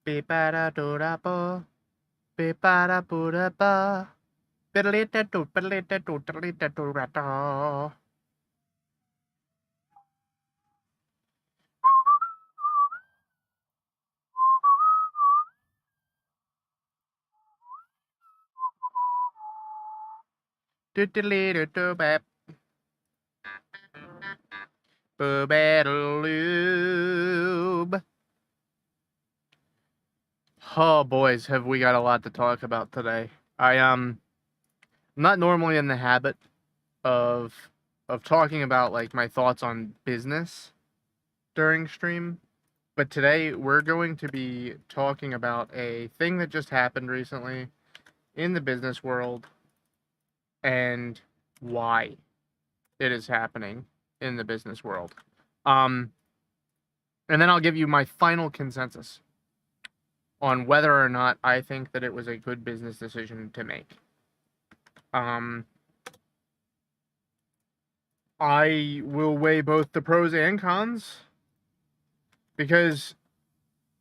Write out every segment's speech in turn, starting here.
Be-ba-da-do-da-ba. Be-ba-da-boo-da-ba. Biddly-da-doo, biddly-da-doo, diddly-da-doo-da-da. Do-diddly-do-do-bap. Boo-ba-da-loob. Oh, boys, have we got a lot to talk about today. I'm not normally in the habit of talking about like my thoughts on business during stream, but today we're going to be talking about a thing that just happened recently in the business world and why it is happening in the business world. And then I'll give you my final consensus on whether or not I think that it was a good business decision to make. I will weigh both the pros and cons because,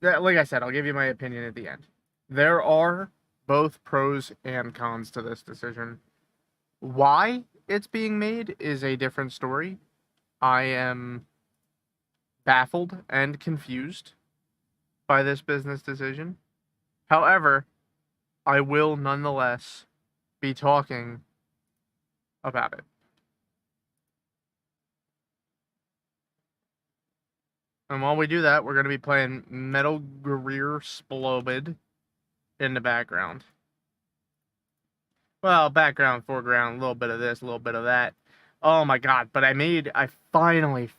like I said, I'll give you my opinion at the end. There are both pros and cons to this decision. Why it's being made is a different story. I am baffled and confused by this business decision. However, I will nonetheless be talking about it. And while we do that, we're going to be playing Metal Gear Splobid in the background. Well, background, foreground, a little bit of this, a little bit of that. Oh my god, but I finally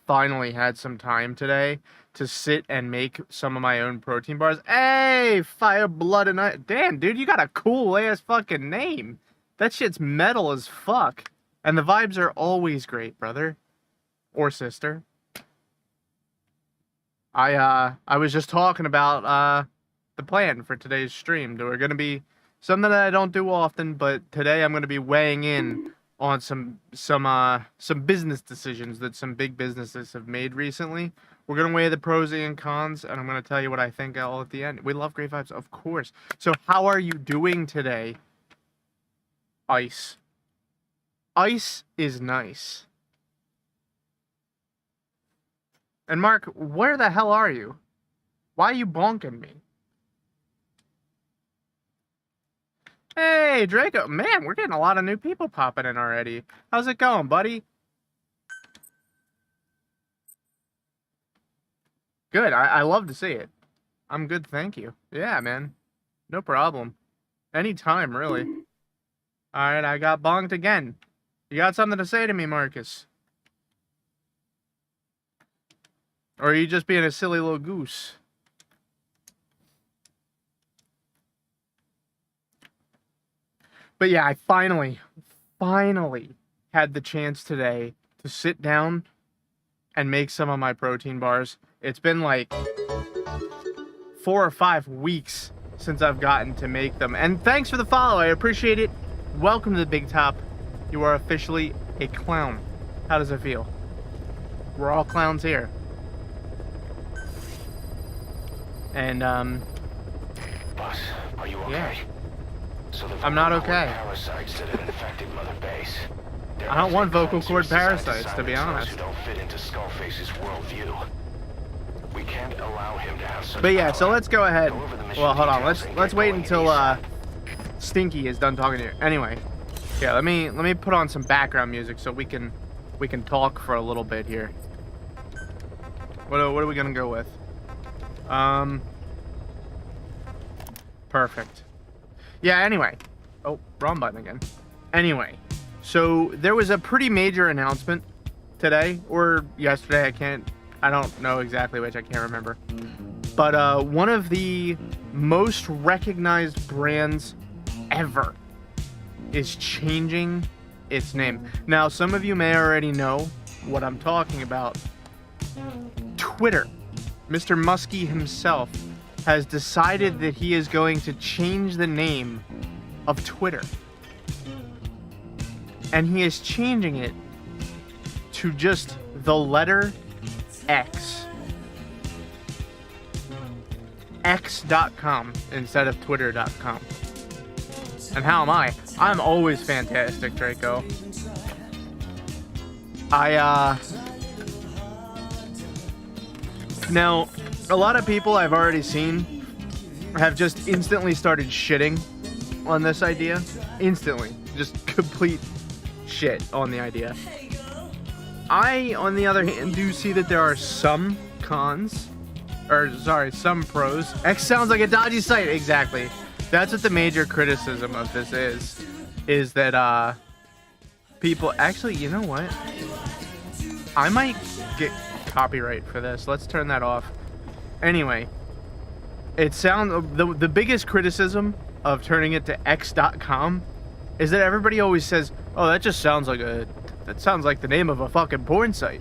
had some time today to sit and make some of my own protein bars. Hey, Fire, Blood, and Ice. Damn, dude, you got a cool-ass fucking name. That shit's metal as fuck. And the vibes are always great, brother. Or sister. I was just talking about the plan for today's stream. We're going to be something that I don't do often, but today I'm going to be weighing in on some business decisions that some big businesses have made recently. We're going to weigh the pros and cons, and I'm going to tell you what I think all at the end. We love great vibes, of course. So how are you doing today, Ice? Ice is nice. And Mark, where the hell are you? Why are you bonking me? Hey, Draco. Man, we're getting a lot of new people popping in already. How's it going, buddy? Good. I love to see it. I'm good, thank you. Yeah, man. No problem. Anytime, really. Alright, I got bonked again. You got something to say to me, Marcus? Or are you just being a silly little goose? But yeah, I finally had the chance today to sit down and make some of my protein bars. It's been like 4 or 5 weeks since I've gotten to make them. And thanks for the follow, I appreciate it. Welcome to the Big Top. You are officially a clown. How does it feel? We're all clowns here. And, Boss, are you okay? Yeah. So I'm not okay. Parasites that have infected Mother Base. I don't want vocal cord parasites, to be honest. Who don't fit into Skullface's worldview. We can't allow him to have such But yeah, so power. let's go ahead. Go over the mission Well, hold on. details and Let's get wait going until ASAP. Stinky is done talking to you. Anyway, yeah, let me put on some background music so we can talk for a little bit here. What are we gonna go with? Perfect. Yeah, anyway. Oh, wrong button again. Anyway, so there was a pretty major announcement today, or yesterday, I don't know exactly which, I can't remember. But one of the most recognized brands ever is changing its name. Now, some of you may already know what I'm talking about. Twitter. Mr. Muskie himself has decided that he is going to change the name of Twitter. And he is changing it to just the letter X. x.com instead of twitter.com. And how am I? I'm always fantastic, Draco. Now, a lot of people I've already seen have just instantly started shitting on this idea. Instantly. Just complete shit on the idea. I, on the other hand, do see that there are some cons. Some pros. X sounds like a dodgy site. Exactly. That's what the major criticism of this is that, people... Actually, you know what? I might get copyright for this. Let's turn that off. Anyway, the biggest criticism of turning it to x.com is that everybody always says, oh, that sounds like the name of a fucking porn site.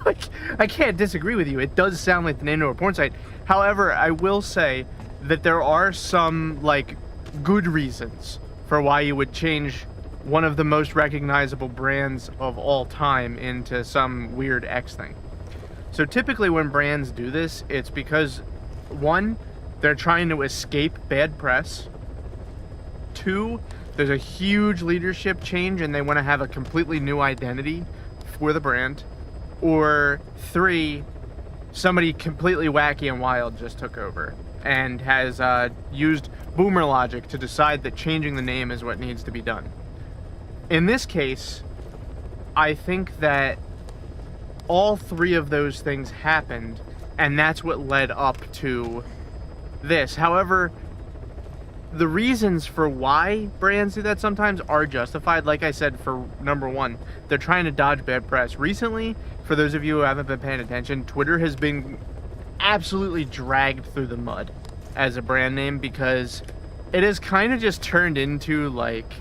Like, I can't disagree with you. It does sound like the name of a porn site. However, I will say that there are some, like, good reasons for why you would change one of the most recognizable brands of all time into some weird X thing. So typically when brands do this, it's because, one, they're trying to escape bad press. Two, there's a huge leadership change and they want to have a completely new identity for the brand. Or three, somebody completely wacky and wild just took over and has used boomer logic to decide that changing the name is what needs to be done. In this case, I think that all three of those things happened, and that's what led up to this. However, the reasons for why brands do that sometimes are justified. Like I said, for number one, they're trying to dodge bad press. Recently, for those of you who haven't been paying attention, Twitter has been absolutely dragged through the mud as a brand name because it has kind of just turned into like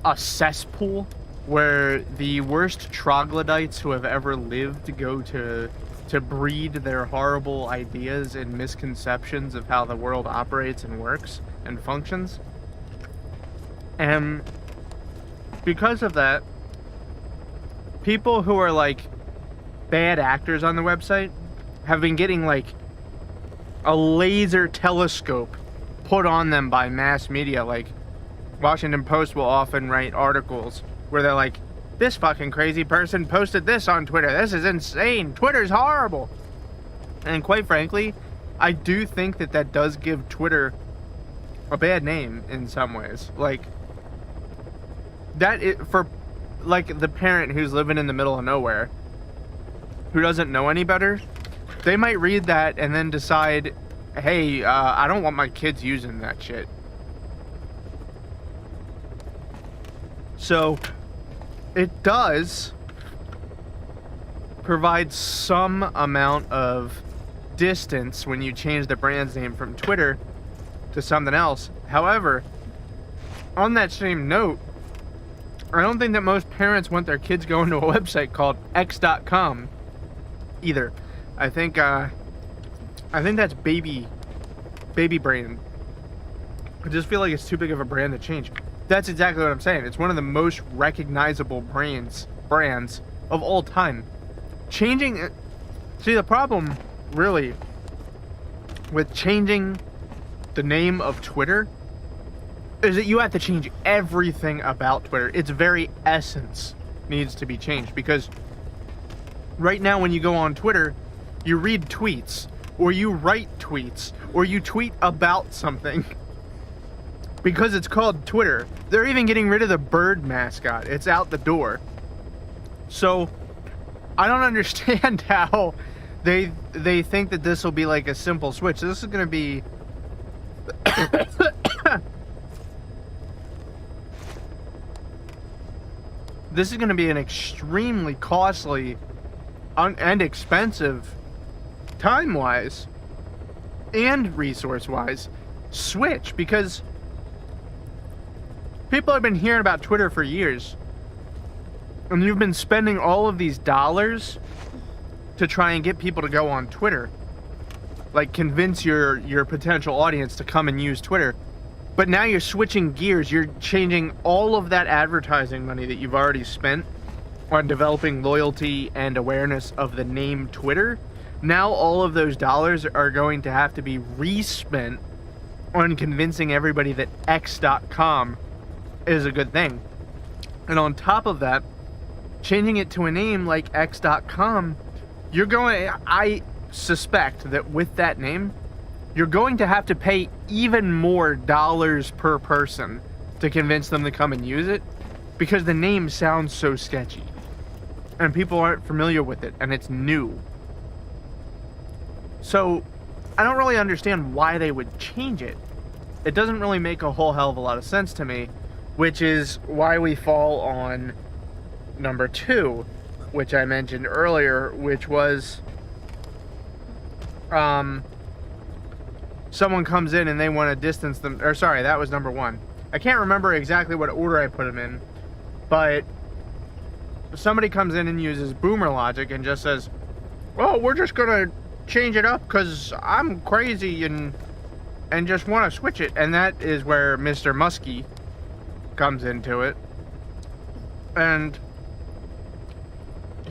a cesspool where the worst troglodytes who have ever lived go to breed their horrible ideas and misconceptions of how the world operates and works and functions. And because of that, people who are like bad actors on the website have been getting like a laser telescope put on them by mass media. Like Washington Post will often write articles where they're like, this fucking crazy person posted this on Twitter. This is insane. Twitter's horrible. And quite frankly, I do think that does give Twitter a bad name in some ways. Like, for like the parent who's living in the middle of nowhere, who doesn't know any better, they might read that and then decide, hey, I don't want my kids using that shit. So it does provide some amount of distance when you change the brand's name from Twitter to something else. However, on that same note, I don't think that most parents want their kids going to a website called x.com either. I think that's baby brand. I just feel like it's too big of a brand to change. That's exactly what I'm saying. It's one of the most recognizable brands of all time. Changing it. See, the problem really with changing the name of Twitter is that you have to change everything about Twitter. Its very essence needs to be changed, because right now when you go on Twitter, you read tweets, or you write tweets, or you tweet about something. Because it's called Twitter. They're even getting rid of the bird mascot. It's out the door. So, I don't understand how they think that this will be like a simple switch. This is going to be... This is going to be an extremely costly and expensive, time-wise and resource-wise, switch, because people have been hearing about Twitter for years, and you've been spending all of these dollars to try and get people to go on Twitter, like convince your potential audience to come and use Twitter. But now you're switching gears. You're changing all of that advertising money that you've already spent on developing loyalty and awareness of the name Twitter Now all of those dollars are going to have to be respent on convincing everybody that X.com is a good thing. And on top of that, changing it to a name like X.com, I suspect that with that name, you're going to have to pay even more dollars per person to convince them to come and use it, because the name sounds so sketchy and people aren't familiar with it and it's new. So I don't really understand why they would change it. It doesn't really make a whole hell of a lot of sense to me, which is why we fall on number 2, which I mentioned earlier, which was someone comes in and they want to distance them, or sorry, that was number 1. I can't remember exactly what order I put them in, but somebody comes in and uses boomer logic and just says, well, we're just gonna change it up because I'm crazy and just want to switch it. And that is where Mr. Muskie comes into it. And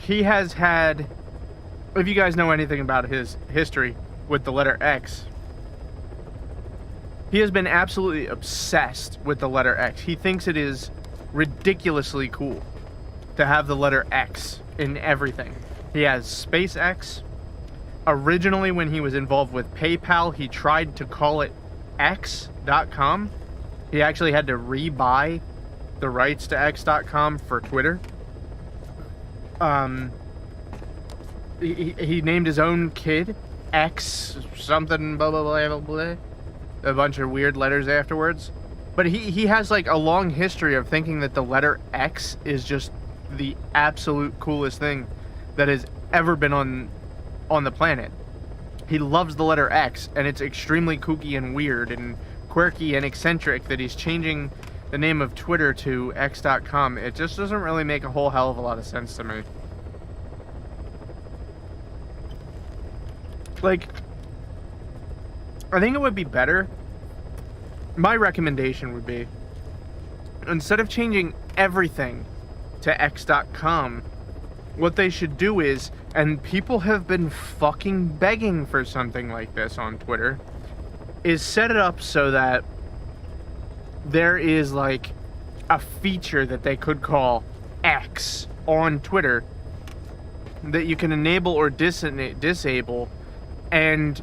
he has had, if you guys know anything about his history with the letter X, he has been absolutely obsessed with the letter X. He thinks it is ridiculously cool to have the letter X in everything. He has SpaceX. Originally, when he was involved with PayPal, he tried to call it X.com. He actually had to rebuy the rights to X.com for Twitter. He named his own kid X something, blah, blah, blah, blah, blah. A bunch of weird letters afterwards. But he has like a long history of thinking that the letter X is just the absolute coolest thing that has ever been on the planet. He loves the letter X, and it's extremely kooky and weird and quirky and eccentric that he's changing the name of Twitter to X.com. It just doesn't really make a whole hell of a lot of sense to me. Like, I think it would be better, my recommendation would be, instead of changing everything to X.com, what they should do is, and people have been fucking begging for something like this on Twitter, is set it up so that there is like a feature that they could call X on Twitter that you can enable or disable, and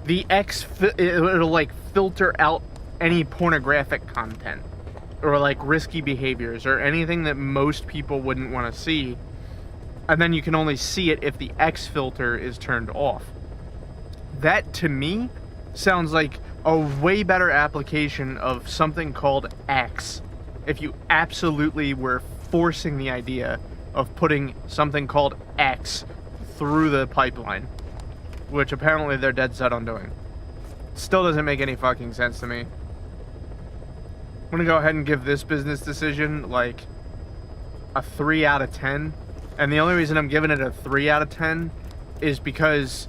the X, it'll like filter out any pornographic content or like risky behaviors or anything that most people wouldn't want to see. And then you can only see it if the X filter is turned off. That, to me, sounds like a way better application of something called X. If you absolutely were forcing the idea of putting something called X through the pipeline, which apparently they're dead set on doing. Still doesn't make any fucking sense to me. I'm gonna go ahead and give this business decision like a 3 out of 10. And the only reason I'm giving it a 3 out of 10 is because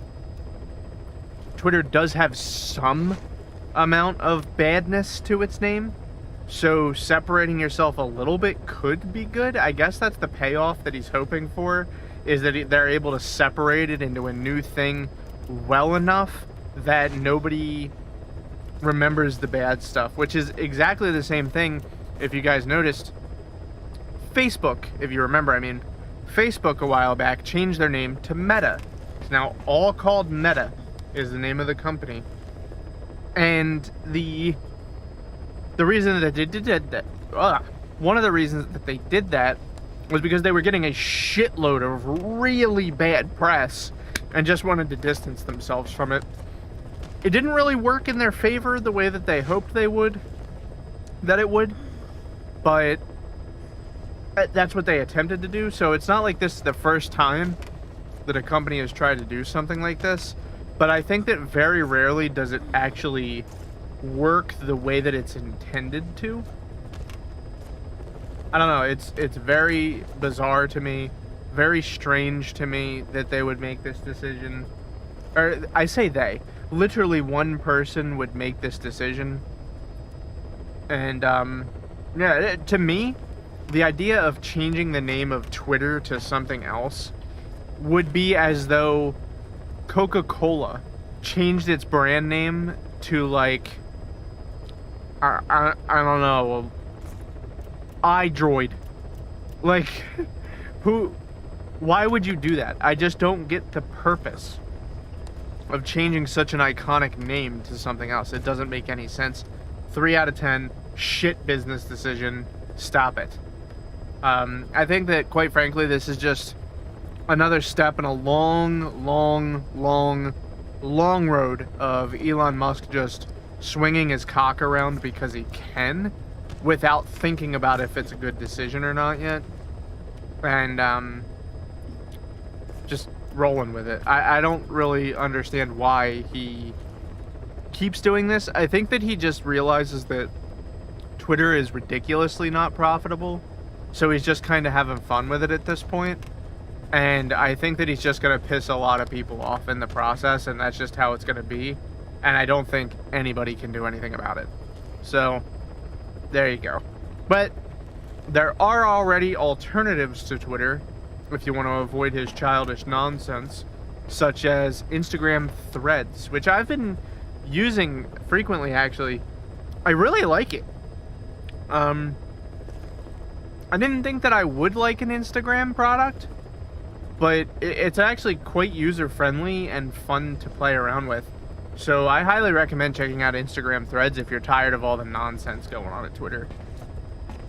Twitter does have some amount of badness to its name. So separating yourself a little bit could be good. I guess that's the payoff that he's hoping for, is that they're able to separate it into a new thing well enough that nobody remembers the bad stuff, which is exactly the same thing, if you guys noticed. Facebook, if you remember, I mean, Facebook a while back changed their name to Meta. It's now all called Meta, is the name of the company. And the reason that they did that, one of the reasons that they did that was because they were getting a shitload of really bad press and just wanted to distance themselves from it. It didn't really work in their favor the way that they hoped that it would, but that's what they attempted to do. So it's not like this is the first time that a company has tried to do something like this, but I think that very rarely does it actually work the way that it's intended to. I don't know, it's very bizarre to me, very strange to me that they would make this decision. Or I say they, literally one person would make this decision. And yeah, to me, the idea of changing the name of Twitter to something else would be as though Coca-Cola changed its brand name to like I don't know, iDroid. Like, who? Why would you do that? I just don't get the purpose of changing such an iconic name to something else. It doesn't make any sense. 3 out of 10, shit business decision. Stop it. I think that, quite frankly, this is just another step in a long road of Elon Musk just swinging his cock around because he can, without thinking about if it's a good decision or not yet. And, just rolling with it. I don't really understand why he keeps doing this. I think that he just realizes that Twitter is ridiculously not profitable, so he's just kind of having fun with it at this point. And I think that he's just going to piss a lot of people off in the process, and that's just how it's going to be. And I don't think anybody can do anything about it. So, there you go. But there are already alternatives to Twitter if you want to avoid his childish nonsense, such as Instagram Threads, which I've been using frequently, actually. I really like it. I didn't think that I would like an Instagram product, but it's actually quite user-friendly and fun to play around with. So I highly recommend checking out Instagram Threads if you're tired of all the nonsense going on at Twitter.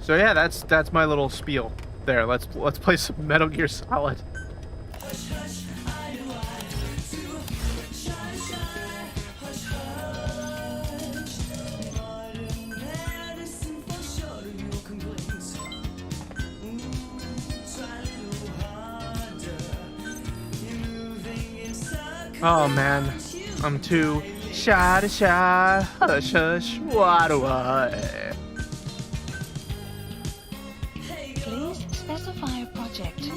So yeah, that's my little spiel there. Let's play some Metal Gear Solid. Oh man, I'm too shy to shy. Hush hush, why do I? Please specify a project.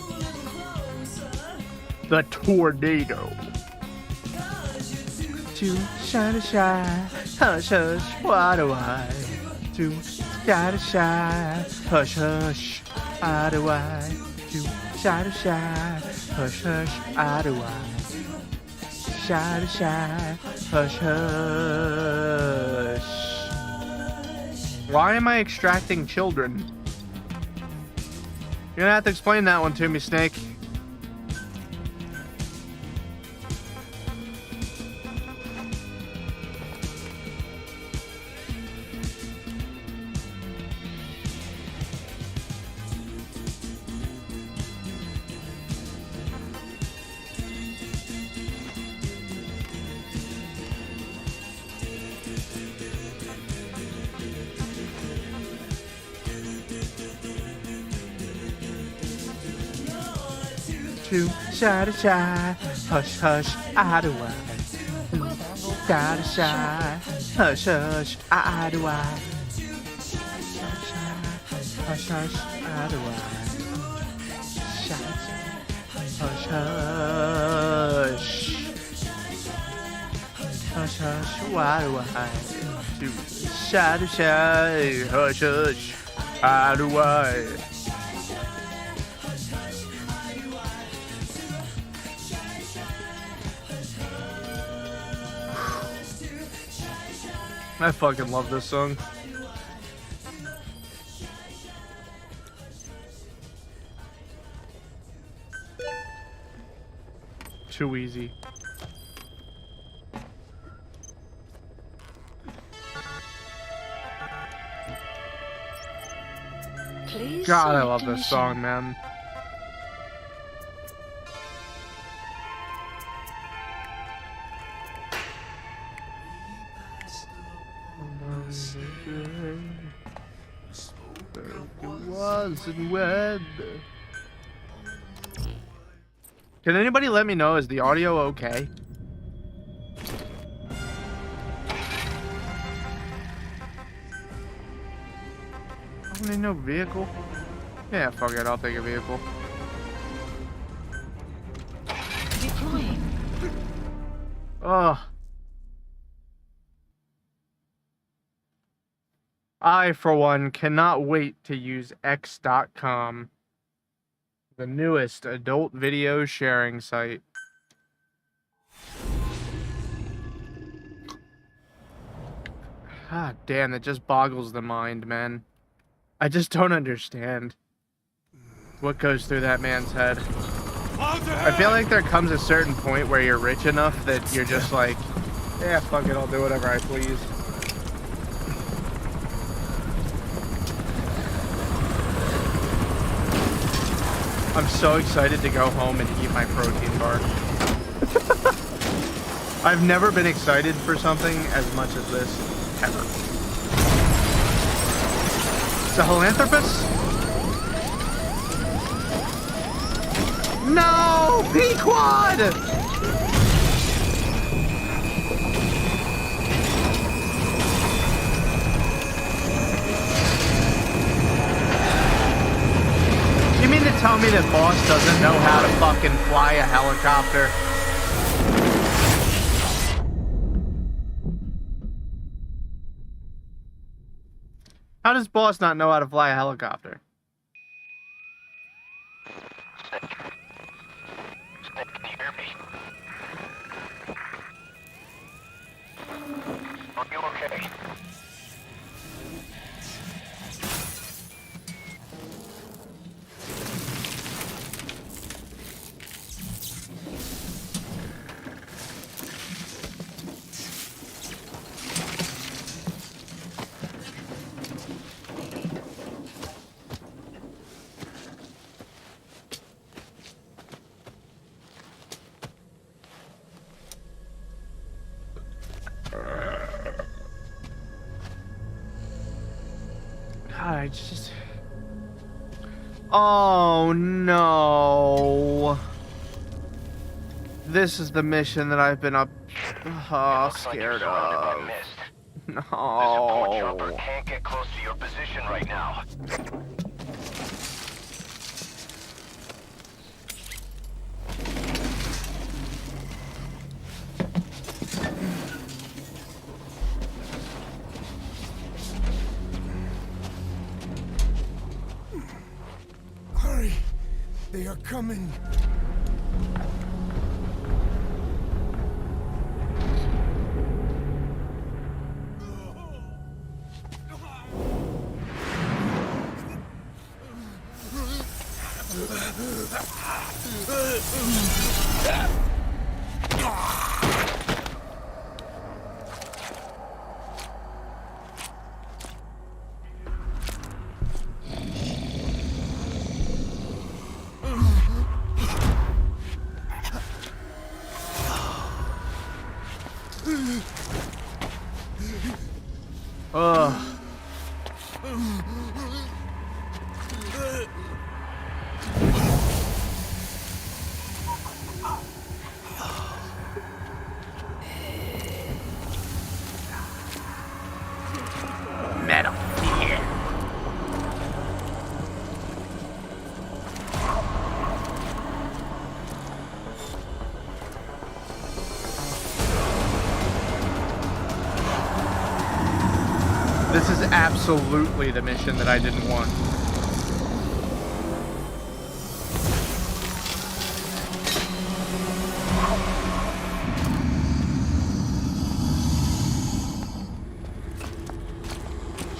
The tornado. Too shy to shy. Hush hush, why do I? Too shy to shy. Hush hush, why do I? Too shy to shy. Hush hush, why do I? Shy to shy, hush hush. Why am I extracting children? You're gonna have to explain that one to me, Snake. Too shy to shy, hush hush, I do I. Shy to shy, hush hush, I do I. Hush hush, I do I. Shy, hush hush, hush hush, why do I? Too shy to shy, hush hush, I do I. I fucking love this song. Too easy. Please God, I select love a this mission. song, man. Wasn't wed. Can anybody let me know, is the audio okay? I need no vehicle. Yeah, fuck it, I'll take a vehicle. Deploying. Ugh. I, for one, cannot wait to use X.com, the newest adult video sharing site. God damn, that just boggles the mind, man. I just don't understand what goes through that man's head. I feel like there comes a certain point where you're rich enough that you're just like, yeah, fuck it, I'll do whatever I please. I'm so excited to go home and eat my protein bar. I've never been excited for something as much as this, ever. Sahelanthropus? No! Pequod! You mean to tell me that boss doesn't know how to fucking fly a helicopter? How does boss not know how to fly a helicopter? Can you hear me? Are you okay? God, I just... Oh, no. This is the mission that I've been scared of. The support chopper No. can't get close to your position right now. Hurry! They are coming! Ugh. Metal Gear. This is absolutely the mission that I didn't want.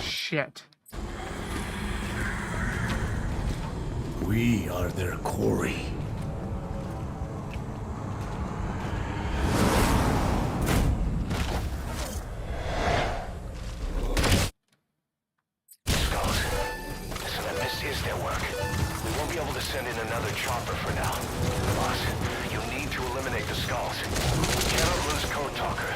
Shit. We are their quarry. Listen, this is their work. We won't be able to send in another chopper for now. Boss, you need to eliminate the skulls. We cannot lose Code Talker.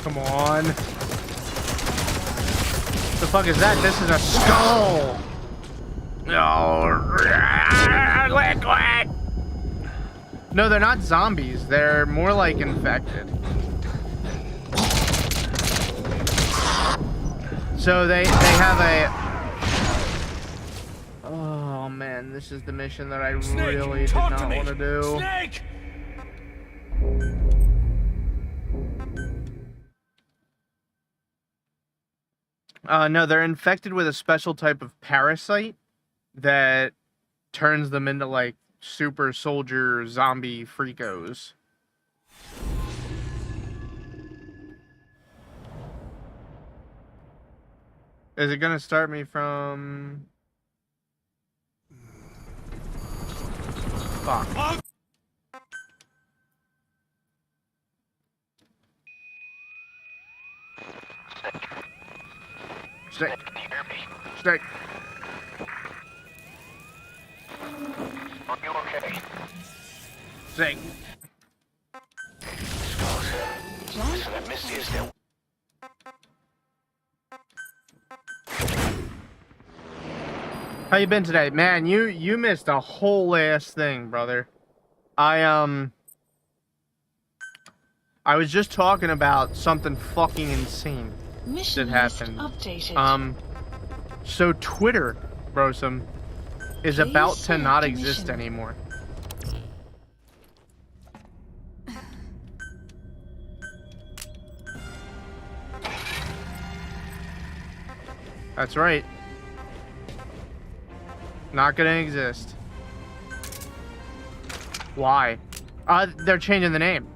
Come on. The fuck is that? This is a skull. No. Quick! No, they're not zombies. They're more like infected. So they have a... Oh man, this is the mission that I really did not want to do. Snake! No, they're infected with a special type of parasite that turns them into like super soldier zombie freakos. Is it gonna start me from... Fuck. Snake. Snake. Are you okay? Snake. Listen, that Misty is there. How you been today? Man, you missed a whole ass thing, brother. I was just talking about something fucking insane Mission that list happened. updated. So Twitter, Brosum, is Please about to select not a exist mission. anymore. That's right. Not gonna exist. Why? They're changing the name.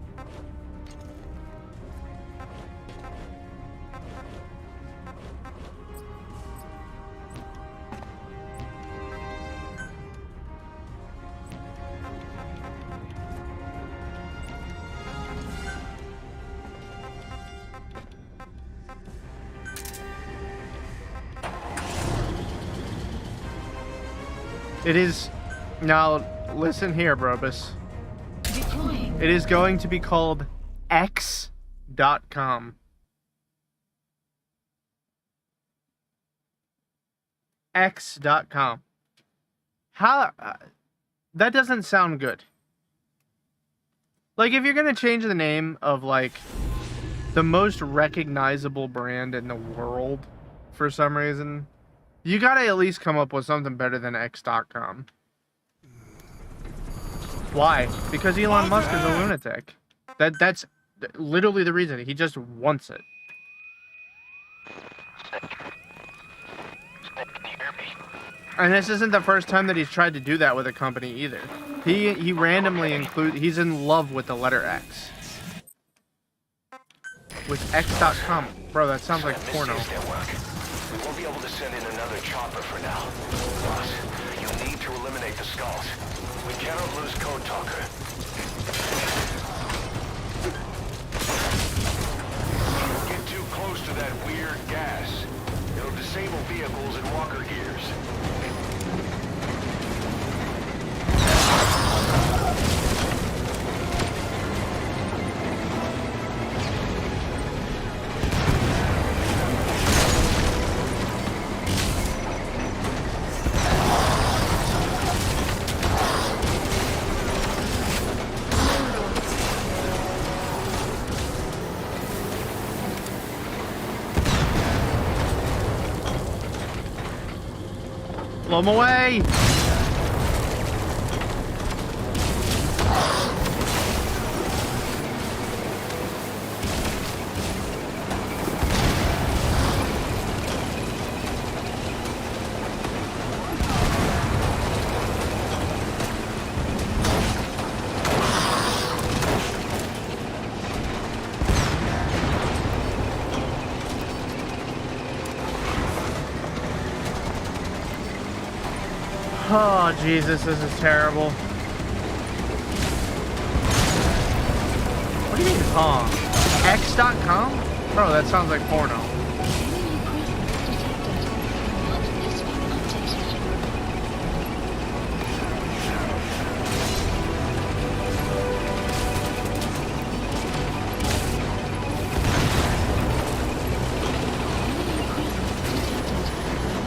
It is... Now, listen here, Brobus. Deploying. It is going to be called X.com. X.com. How... that doesn't sound good. Like, if you're gonna change the name of, like, the most recognizable brand in the world for some reason, you gotta at least come up with something better than X.com. Why? Because Elon Musk is a lunatic. That's literally the reason. He just wants it. And this isn't the first time that he's tried to do that with a company either. He randomly he's in love with the letter X. With X.com. Bro, that sounds like porno. We won't be able to send in another chopper for now. Boss, you need to eliminate the skulls. We cannot lose Code Talker. Get too close to that weird gas. It'll disable vehicles and walker gears. Blow him away! Oh, Jesus, this is terrible. What do you mean, X.com? Bro, that sounds like porno. Enemy presence detected.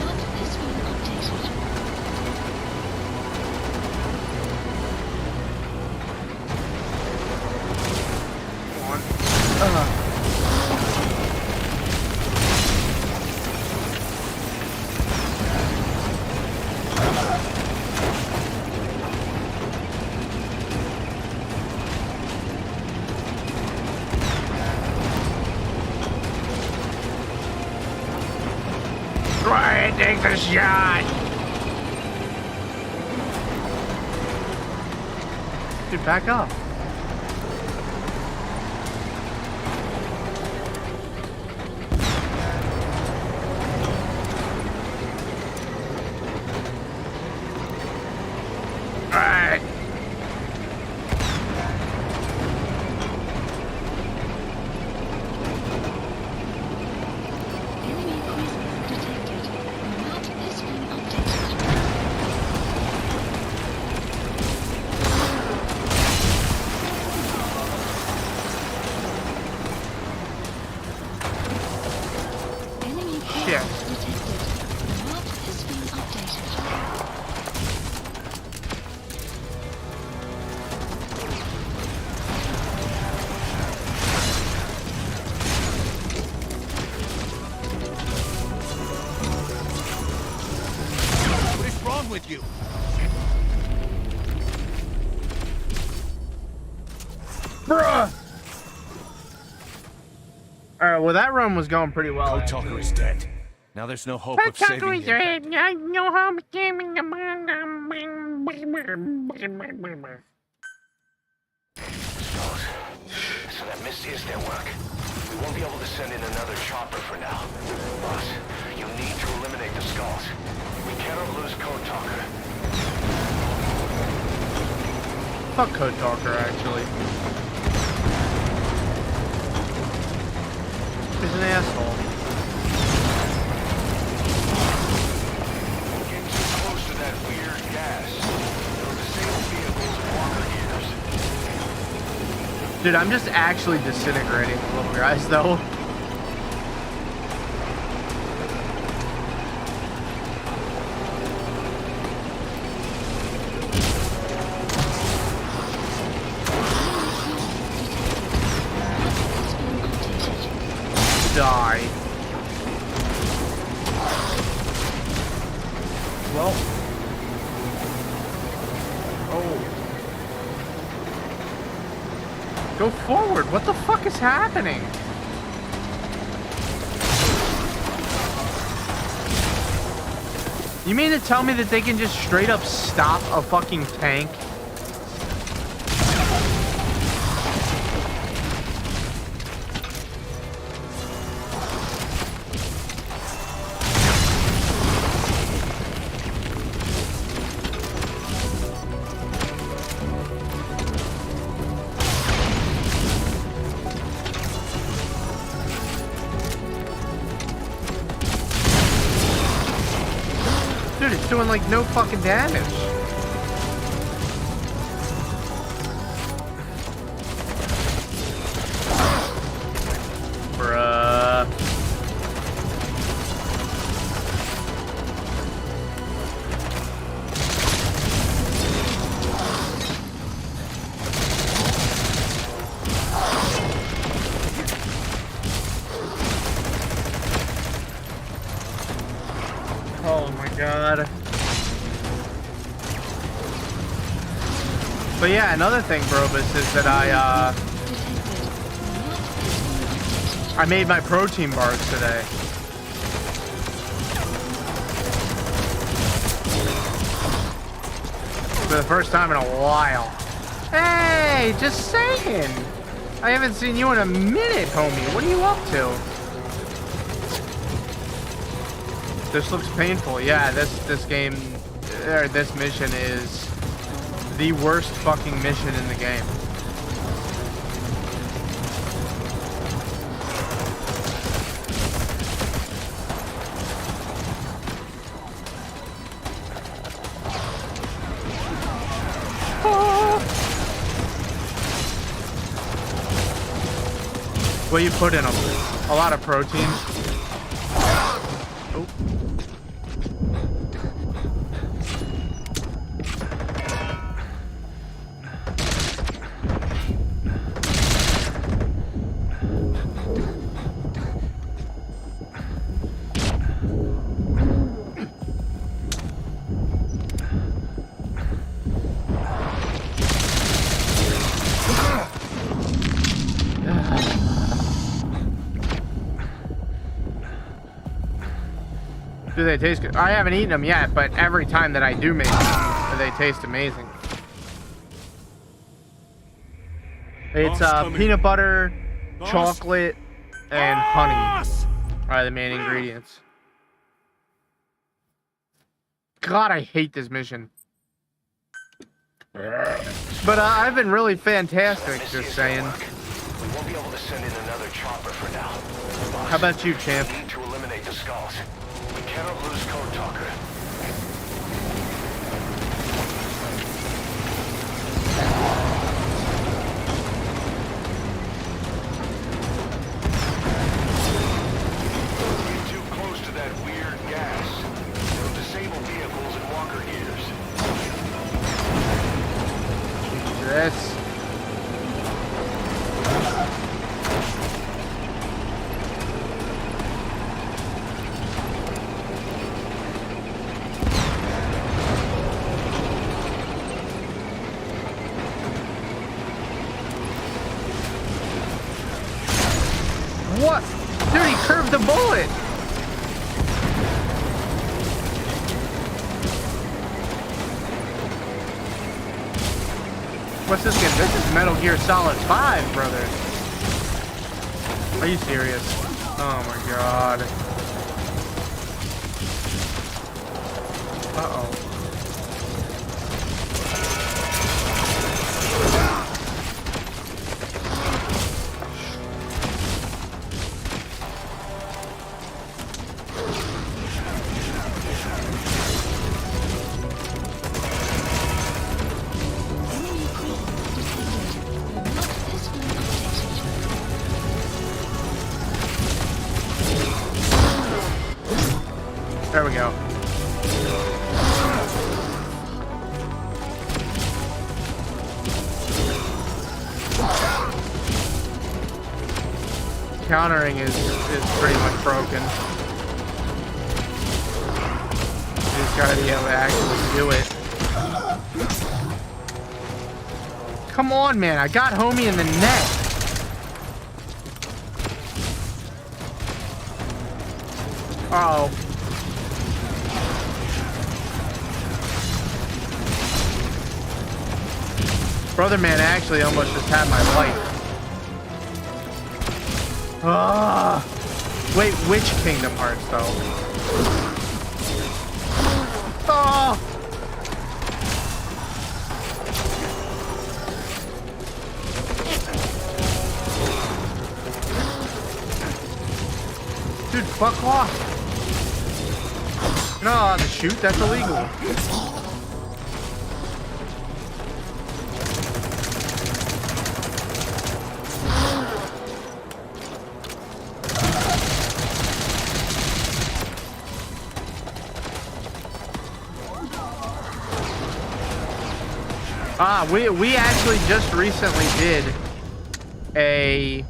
What has been updated? Enemy presence detected. What has been updated? take the shot. Dude, back up. Alright. Enemy presence detected. Map has been updated. Enemy Shit. presence detected. Map has been updated. What is wrong with you? Bruh! Alright, well that run was going pretty well. Code Talker is dead. Now there's no hope of saving him. No home gaming. So that missed is their work. We won't be able to send in another chopper for now. Boss, you need to eliminate the skulls. We cannot lose Code Talker. Fuck Code Talker, actually. He's an asshole. We're getting too close to that weird gas. There are disabled vehicles and walker gears. Dude, I'm just actually disintegrating the little guys, though. Die. Well. Oh. Go forward. What the fuck is happening? You mean to tell me that they can just straight up stop a fucking tank? Dude, it's doing like no fucking damage. Bruh. Oh my god. But yeah, another thing, Brobus, is that I made my protein bars today. For the first time in a while. Hey, just saying. I haven't seen you in a minute, homie. What are you up to? This looks painful. Yeah, this game, or this mission is the worst fucking mission in the game. What you put in them? A lot of protein. Oh. Do they taste good? I haven't eaten them yet, but every time that I do make them, they taste amazing. It's peanut butter, chocolate, and honey are the main ingredients. God, I hate this mission. But I've been really fantastic, just saying. We won't be able to send in another chopper for now. Boss, How about you, champ? we need to eliminate the skulls. We cannot lose Code Talker. Get too close to that weird gas. It'll disable vehicles and walker gears. This. What? Dude, he curved the bullet! What's this game? This is Metal Gear Solid 5, brother. Are you serious? Oh my god. Uh-oh. There we go. Countering is pretty much broken. You just gotta be able to actually do it. Come on, man. I got homie in the neck. Uh-oh. Brother man actually almost just had my life. Ah! Wait, which Kingdom Hearts though? Oh! Dude, fuck off! You're not allowed to shoot, that's illegal. We actually just recently did a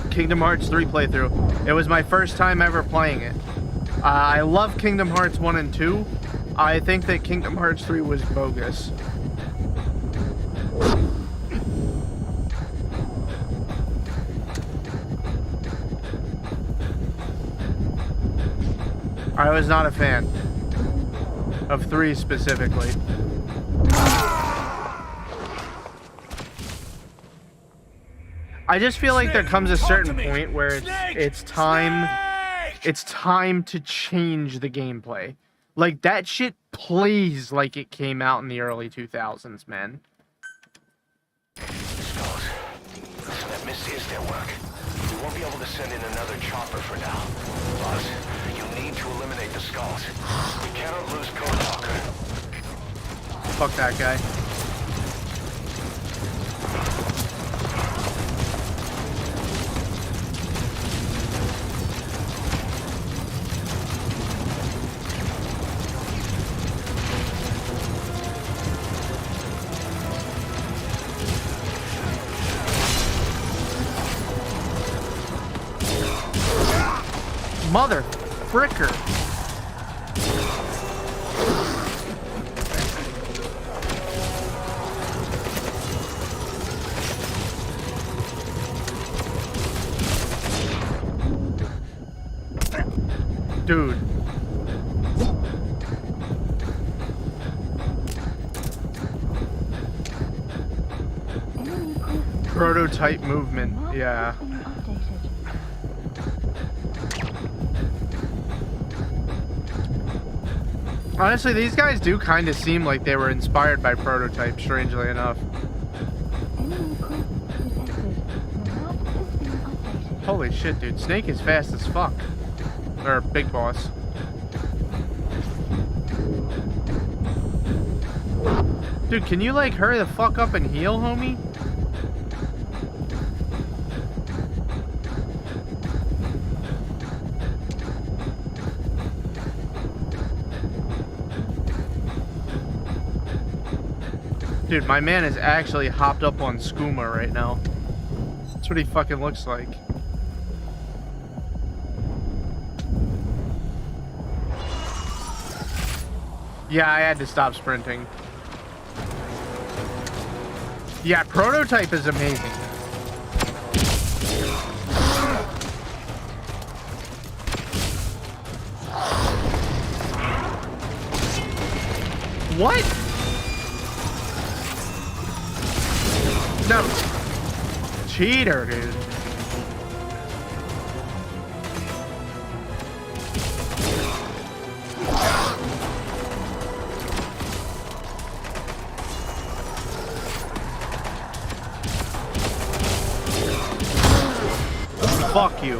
Kingdom Hearts 3 playthrough. It was my first time ever playing it. I love Kingdom Hearts 1 and 2. I think that Kingdom Hearts 3 was bogus. I was not a fan of 3 specifically. I just feel like there comes a certain point where it's time to change the gameplay. Like, that shit plays like it came out in the early 2000s, man. Skulls. Listen, that misses their work. We won't be able to send in another chopper for now. Boss, you need to eliminate the skulls. We cannot lose Code Talker. Fuck that guy. Mother fricker. Dude, Prototype movement, yeah. Honestly, these guys do kind of seem like they were inspired by Prototype, strangely enough. Holy shit, dude. Snake is fast as fuck. Or Big Boss. Dude, can you, like, hurry the fuck up and heal, homie? Dude, my man is actually hopped up on skooma right now. That's what he fucking looks like. Yeah, I had to stop sprinting. Yeah, Prototype is amazing. What? No. Cheater, dude. Fuck you.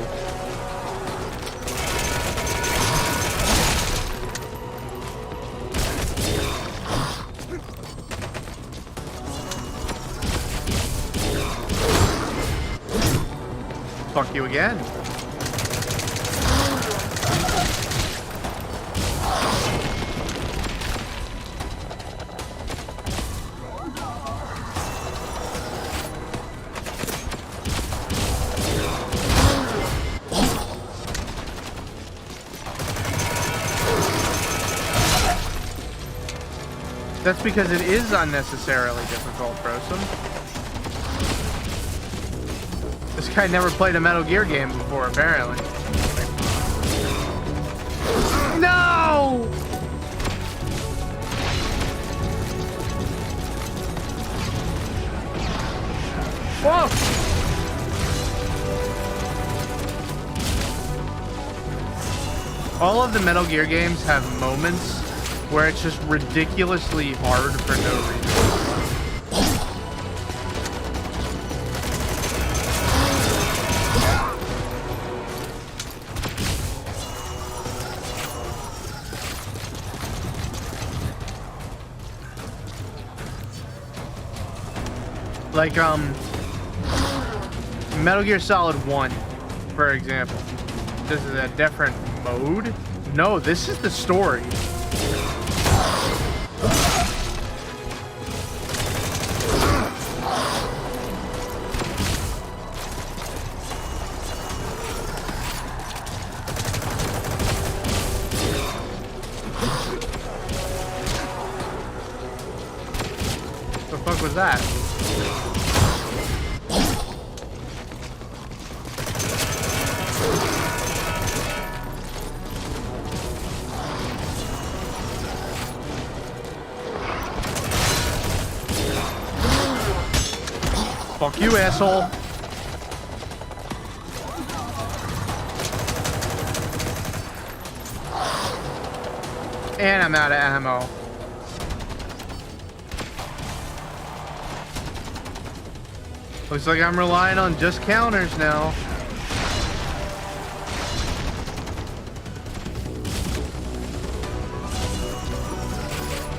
Fuck you again. That's because it is unnecessarily difficult, Brosum. This guy never played a Metal Gear game before, apparently. No! Whoa! All of the Metal Gear games have moments where it's just ridiculously hard for no reason. Like, Metal Gear Solid 1, for example. This is a different mode? No, this is the story. What the fuck was that? Fuck you, asshole. And I'm out of ammo. Looks like I'm relying on just counters now.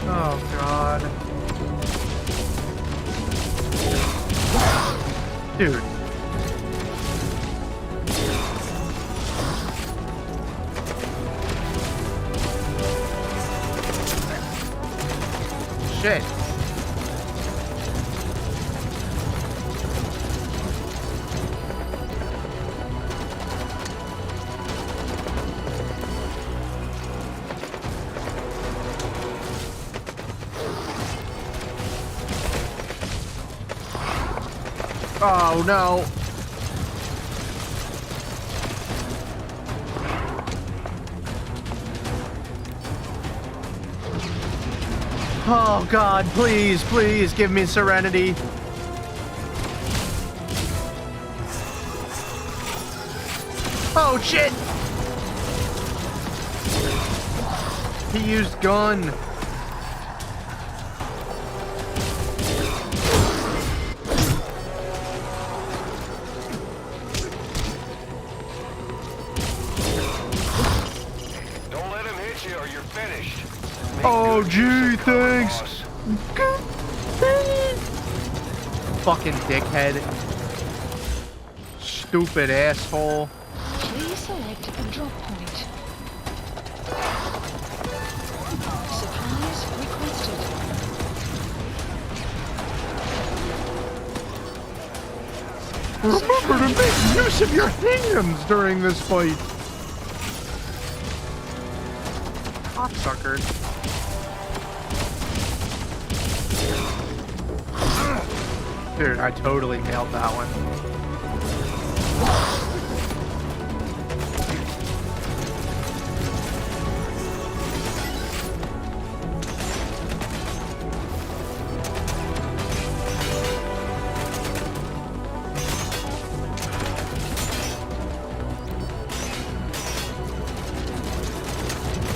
Oh, God. Dude. Shit. Oh no. Oh God, please, please give me serenity. Oh shit! He used gun. Don't let him hit you or you're finished. Oh gee, thanks. Fucking dickhead. Stupid asshole. Please select a drop point. Supplies requested. Remember to make use of your hands during this fight. Cocksucker. Dude, I totally nailed that one.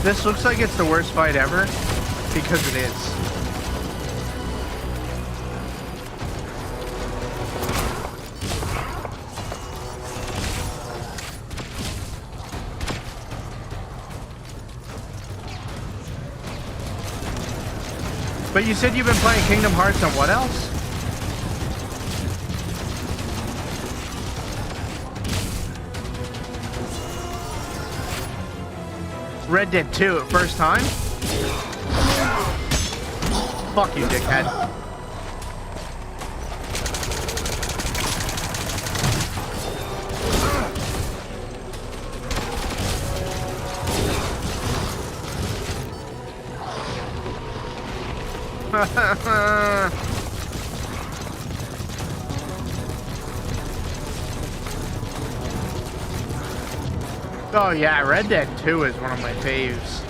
This looks like it's the worst fight ever, because it is. But you said you've been playing Kingdom Hearts and what else? Red Dead 2 first time? Fuck you, dickhead. Oh yeah, Red Dead 2 is one of my faves.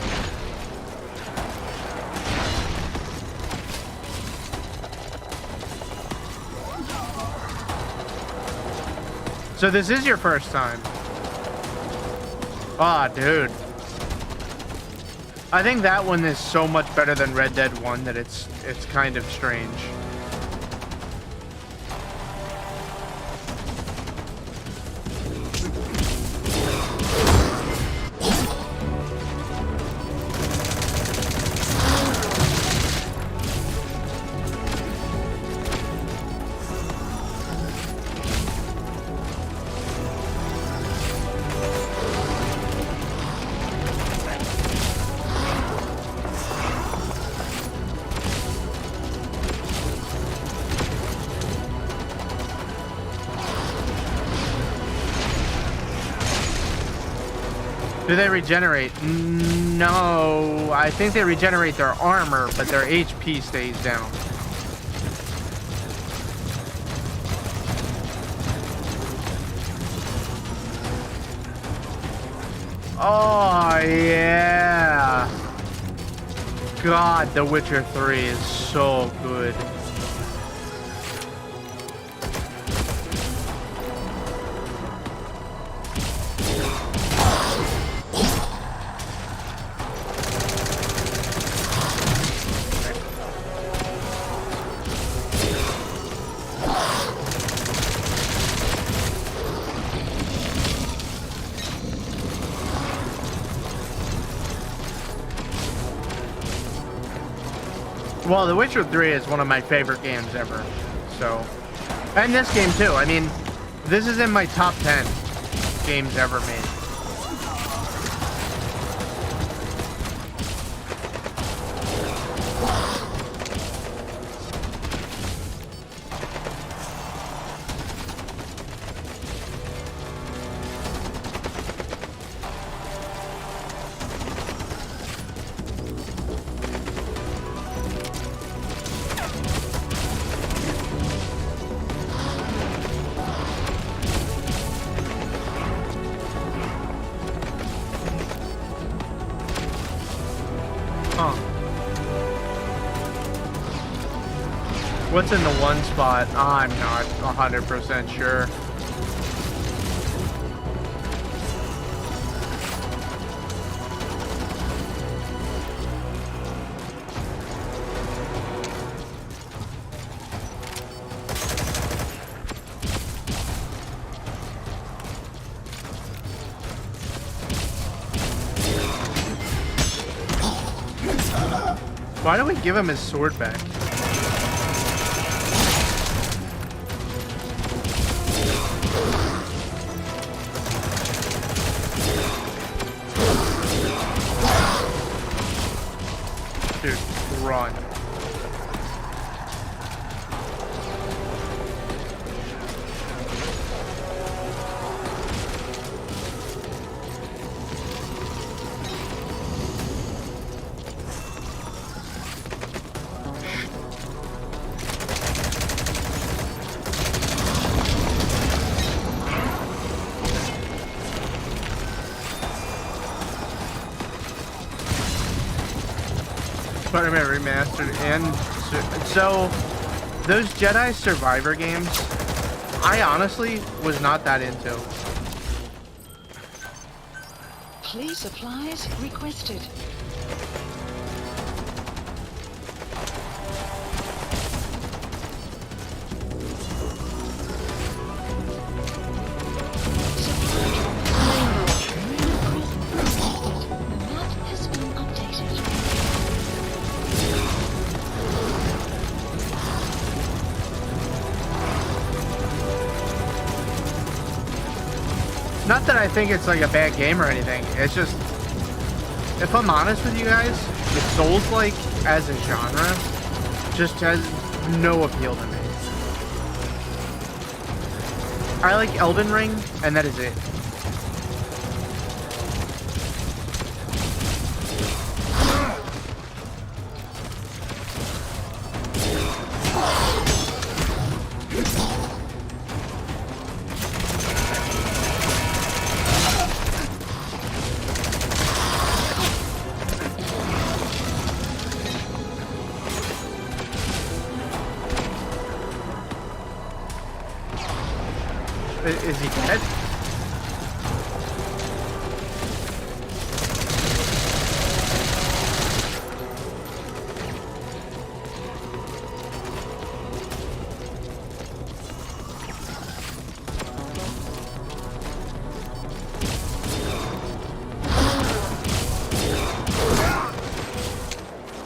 So this is your first time? Ah, dude. I think that one is so much better than Red Dead 1 that it's kind of strange. Do they regenerate? No, I think they regenerate their armor, but their HP stays down. Oh, yeah. God, The Witcher 3 is so good. Well, The Witcher 3 is one of my favorite games ever, so... And this game, too. I mean, this is in my top 10 games ever made. What's in the one spot? I'm not 100% sure. Why don't we give him his sword back? Dude, run. Spider-Man Remastered, and so those Jedi Survivor games, I honestly was not that into. Please supplies requested. Not that I think it's like a bad game or anything. It's just, if I'm honest with you guys, the Souls-like as a genre just has no appeal to me. I like Elden Ring, and that is it. Is he dead?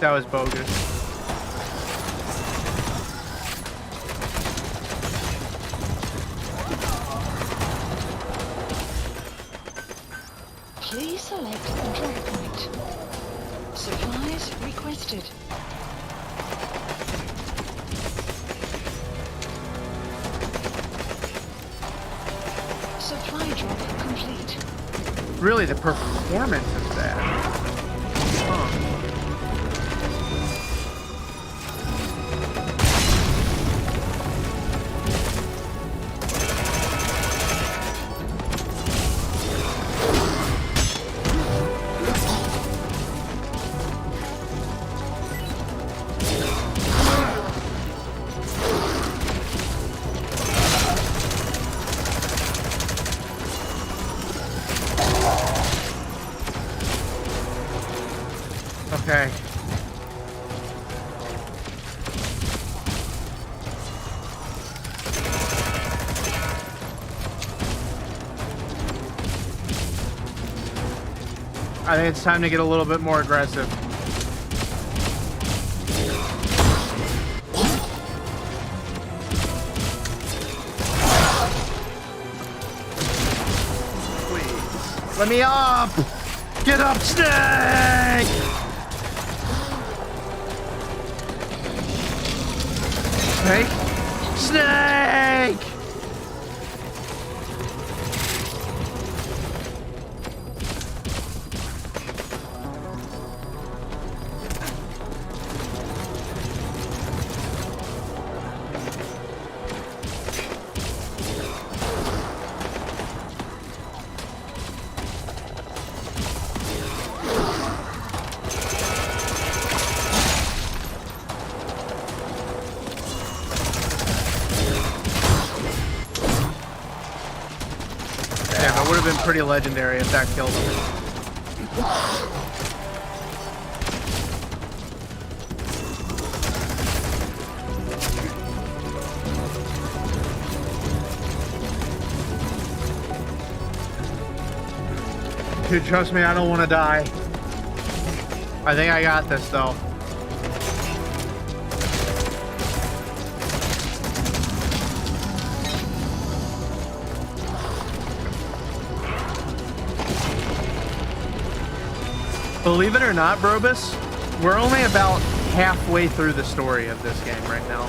That was bogus. Please select the drop point. Supplies requested. Supply drop complete. Really, the performance is bad. Huh. Okay. I think it's time to get a little bit more aggressive. Please. Let me up! Get up, Snake! Snake? Snake! Damn, it would have been pretty legendary if that killed him. Dude, trust me, I don't want to die. I think I got this, though. Believe it or not, Brobus, we're only about halfway through the story of this game right now.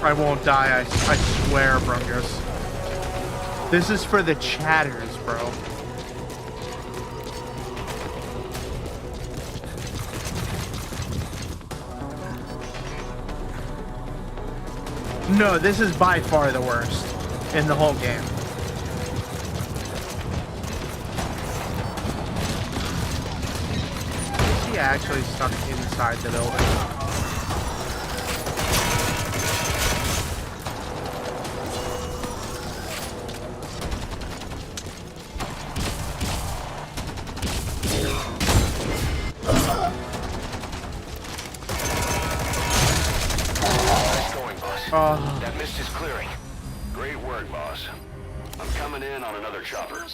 I won't die, I swear, Brungus. This is for the chatters, bro. No, this is by far the worst in the whole game. Is he actually stuck inside the building? That mist is clearing. Great work, boss. I'm coming in on another chopper.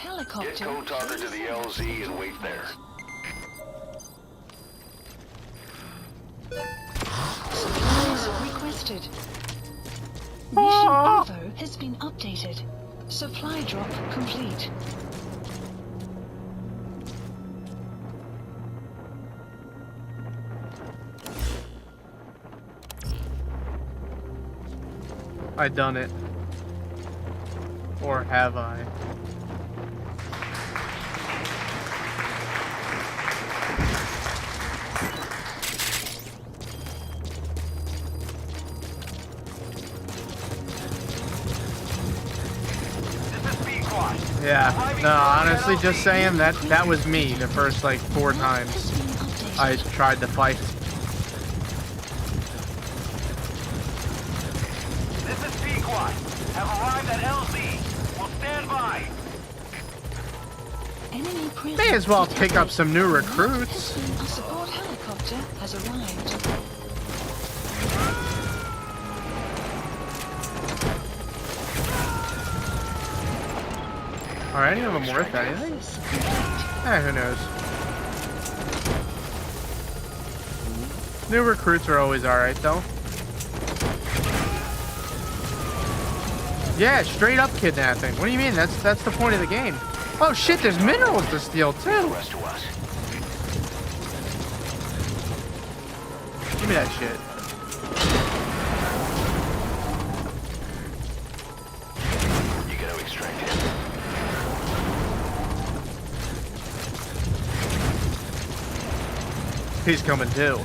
Get Code Talker to the LZ and wait there. Supplies requested. Mission info has been updated. Supply drop complete. I done it. Or have I? Yeah, no, honestly, just saying that was me the first like 4 times I tried to fight. This is Pequod. Have arrived at LZ. We'll stand by. May as well pick up some new recruits. A support helicopter has arrived. Are any of them worth anything? Who knows. New recruits are always alright, though. Yeah, straight up kidnapping. What do you mean? That's the point of the game. Oh shit, there's minerals to steal, too! Give me that shit. You gotta extract it. He's coming too.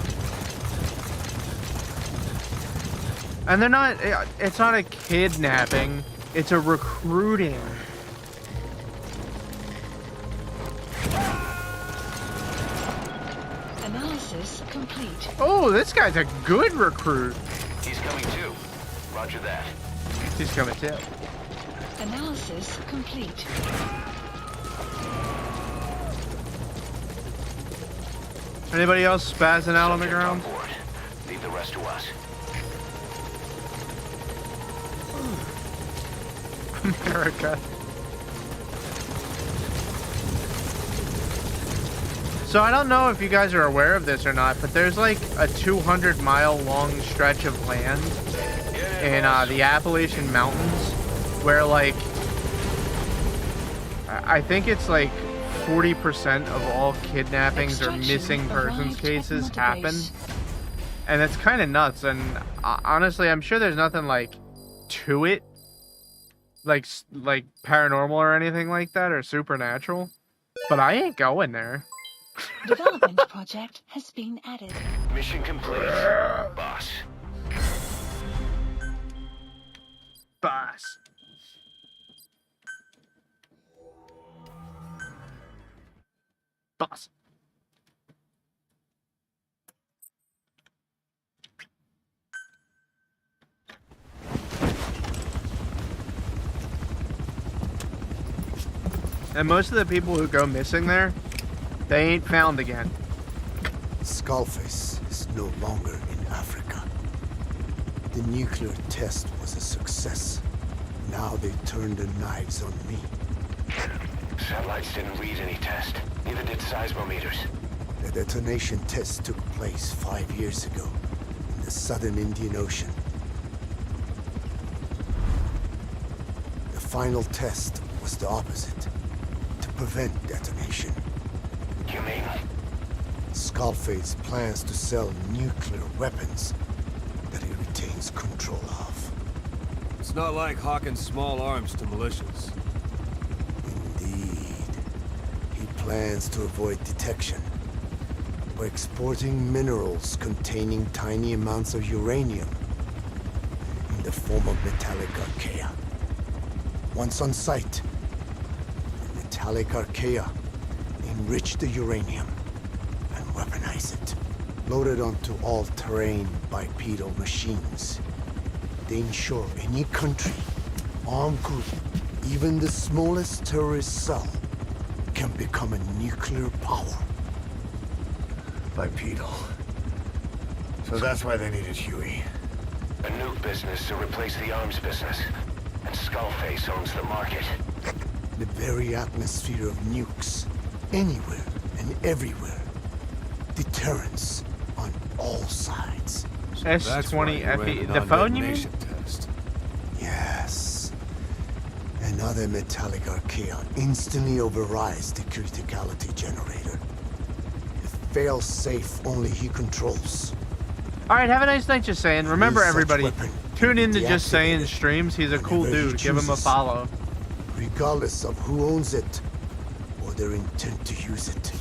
And they're not, it's not a kidnapping, it's a recruiting. Analysis complete. Oh, this guy's a good recruit. He's coming too. Roger that. He's coming too. Analysis complete. Anybody else spazzing out on the ground? Subject on board. Leave the rest to us. America. So I don't know if you guys are aware of this or not, but there's like a 200-mile long stretch of land in the Appalachian Mountains where like I think it's like 40% of all kidnappings or missing persons cases happen. And it's kind of nuts, and honestly I'm sure there's nothing like to it like paranormal or anything like that or supernatural, but I ain't going there. Development project has been added. Mission complete, boss. Boss. Boss. And most of the people who go missing there, they ain't found again. Skullface is no longer in Africa. The nuclear test was a success. Now they turned their knives on me. Satellites didn't read any test. Neither did seismometers. The detonation test took place 5 years ago in the southern Indian Ocean. The final test was the opposite, to prevent detonation. You mean? Skullface plans to sell nuclear weapons that he retains control of. It's not like hawking small arms to militias. Indeed. He plans to avoid detection by exporting minerals containing tiny amounts of uranium in the form of metallic archaea. Once on site, the metallic archaea enrich the uranium and weaponize it. Loaded onto all-terrain bipedal machines. They ensure any country, armed group, even the smallest terrorist cell, can become a nuclear power. Bipedal. So that's why they needed Huey. A nuke business to replace the arms business. And Skullface owns the market. The very atmosphere of nukes, anywhere and everywhere. Deterrence on all sides. That's why S20 you ran FE. a The phone, you mean? non-detonation test. Yes. Another metallic archaea instantly overrides the criticality generator. It fails safe only he controls. Alright, have a nice night, Just Saying. Remember, Any such everybody, weapon tune can be in to Just Saying deactivated streams. He's a cool whenever he dude. Give him a chooses. follow. Regardless of who owns it or their intent to use it.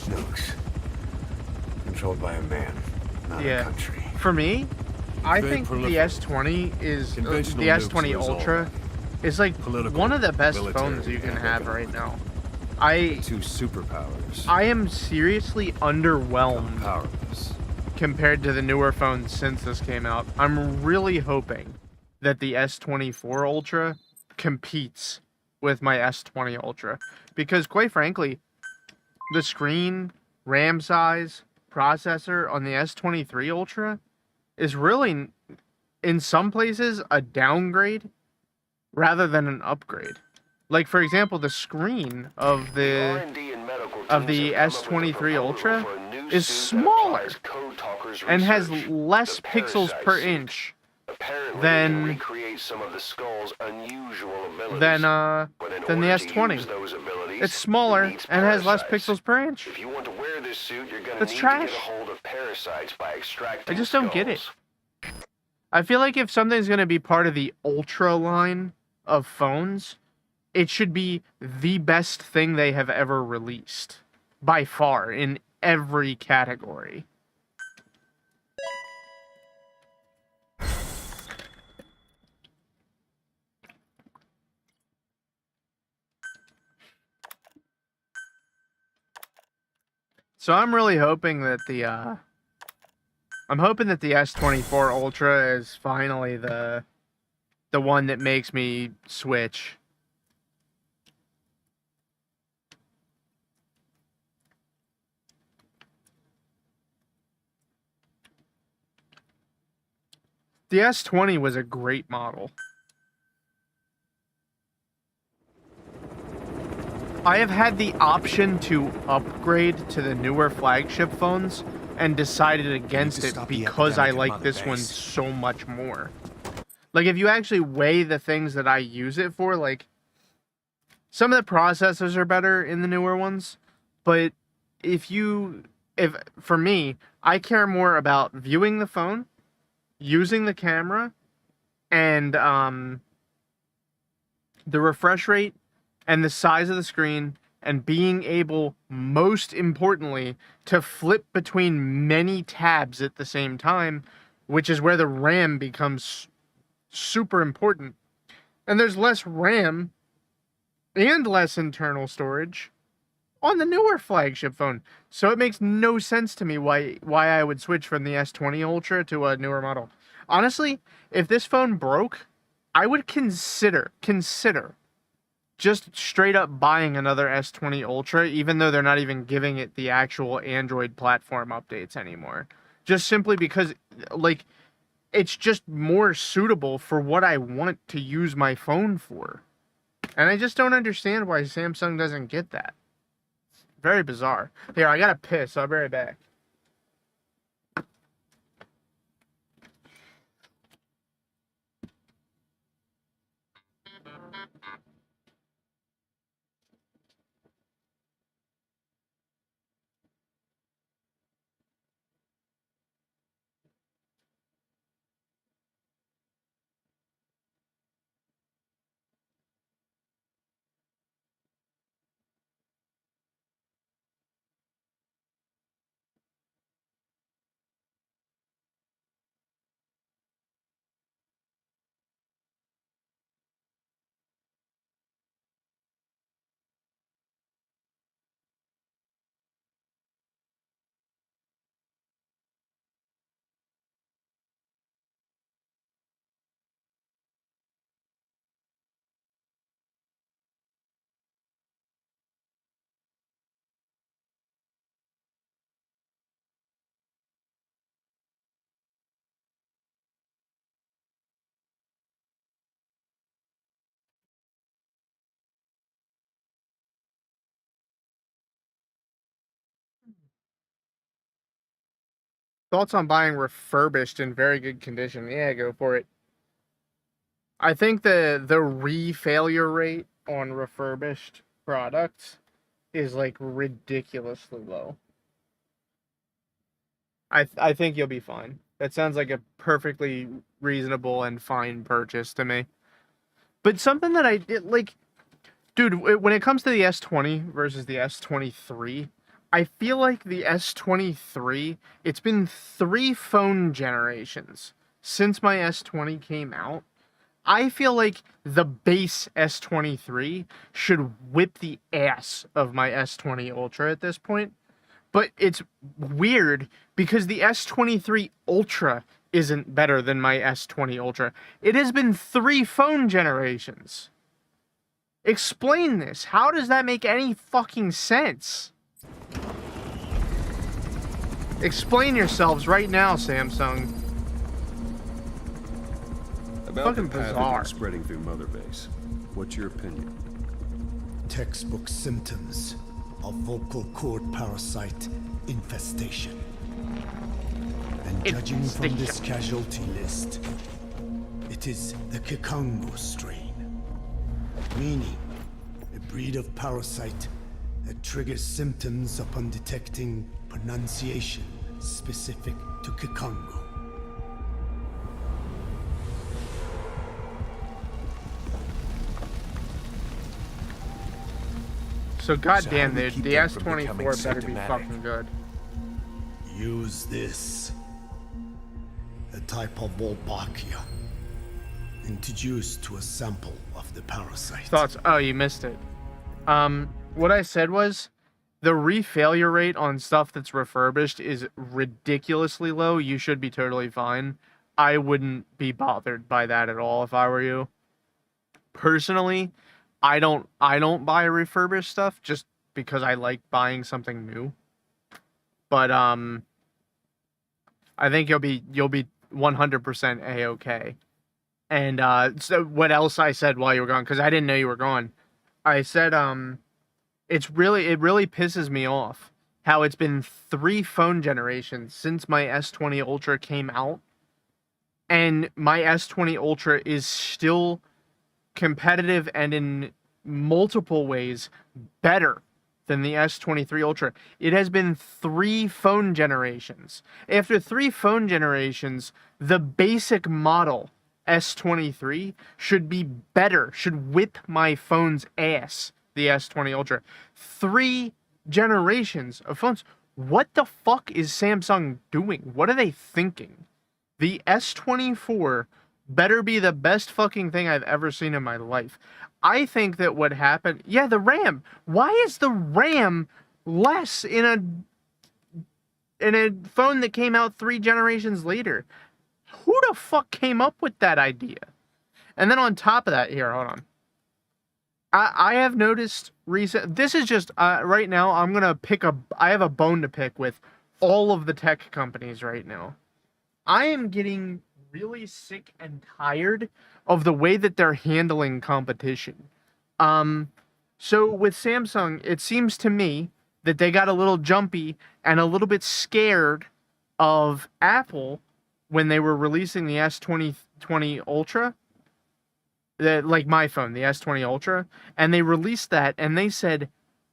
Nukes. Controlled by a man, not a country. For me, I Very think the prolific. S20 is Conventional the S20 nukes was all Ultra right. is like Political, one of the best military, phones you can and have economic. right now. I Two superpowers. I am seriously underwhelmed Powerless. compared to the newer phones since this came out. I'm really hoping that the S24 Ultra competes with my S20 Ultra because quite frankly, the screen, RAM size, processor on the S23 Ultra is really, in some places, a downgrade rather than an upgrade. Like, for example, the screen of the R&D and medical of teams the have come up with a S23 proposal Ultra for a new is suit that smaller applies Code Talker's and has research. less The pixels Parasite per suit. inch Apparently, than- they can recreate some of the skull's unusual abilities. than But in than the order to S20. use those abilities, It's smaller it needs and has less parasites. pixels per inch. If you want to wear this suit, you're gonna That's need trash. to get a hold of parasites by extracting I just don't get it. skulls. I feel like if something's going to be part of the Ultra line of phones, it should be the best thing they have ever released. By far, in every category. So I'm really hoping that the S24 Ultra is finally the one that makes me switch. The S20 was a great model. I have had the option to upgrade to the newer flagship phones and decided against it stop the because I epidemic like among this one base. so much more. Like, if you actually weigh the things that I use it for, like, some of the processors are better in the newer ones, but for me, I care more about viewing the phone, using the camera, and the refresh rate and the size of the screen, and being able, most importantly, to flip between many tabs at the same time, which is where the RAM becomes super important. And there's less RAM and less internal storage on the newer flagship phone. So it makes no sense to me why I would switch from the S20 Ultra to a newer model. Honestly, if this phone broke, I would consider just straight up buying another S20 Ultra, even though they're not even giving it the actual Android platform updates anymore. Just simply because, like, it's just more suitable for what I want to use my phone for. And I just don't understand why Samsung doesn't get that. It's very bizarre. Here, I gotta piss. I'll be right back. Thoughts on buying refurbished in very good condition? Yeah, go for it. I think the re-failure rate on refurbished products is like ridiculously low. I think you'll be fine. That sounds like a perfectly reasonable and fine purchase to me. But something that I did like, dude, when it comes to the S20 versus the S23, I feel like the S23, it's been 3 phone generations since my S20 came out. I feel like the base S23 should whip the ass of my S20 Ultra at this point. But it's weird because the S23 Ultra isn't better than my S20 Ultra. It has been 3 phone generations. Explain this. How does that make any fucking sense? Explain yourselves right now, Samsung. About Fucking the bizarre. pathogen spreading through Mother Base. What's your opinion? Textbook symptoms of vocal cord parasite infestation. And judging from this casualty list, it is the Kikango strain, meaning a breed of parasite that triggers symptoms upon detecting pronunciation specific to Kikango. So goddamn, do we dude, keep the them from S24 becoming better be symptomatic? fucking good. Use this. A type of Wolbachia. Introduced to a sample of the parasite. Thoughts? Oh, you missed it. What I said was the re-failure rate on stuff that's refurbished is ridiculously low. You should be totally fine. I wouldn't be bothered by that at all if I were you. Personally, I don't buy refurbished stuff just because I like buying something new. But I think you'll be 100% a-okay. And so what else I said while you were gone, because I didn't know you were gone. I said it really pisses me off how it's been 3 phone generations since my S20 Ultra came out, and my S20 Ultra is still competitive and in multiple ways better than the S23 Ultra. It has been 3 phone generations. After 3 phone generations, the basic model S23 should be better, should whip my phone's ass, the S20 Ultra. 3 generations of phones. What the fuck is Samsung doing? What are they thinking? The S24 better be the best fucking thing I've ever seen in my life. I think that what happened... Yeah, the RAM. Why is the RAM less in a phone that came out 3 generations later? Who the fuck came up with that idea? And then on top of that... Here, hold on. I have noticed recent. This is just right now. I'm gonna pick a. I have a bone to pick with all of the tech companies right now. I am getting really sick and tired of the way that they're handling competition. Um, so with Samsung, it seems to me that they got a little jumpy and a little bit scared of Apple when they were releasing the S20 Ultra, like my phone, the S20 Ultra, and they released that and they said,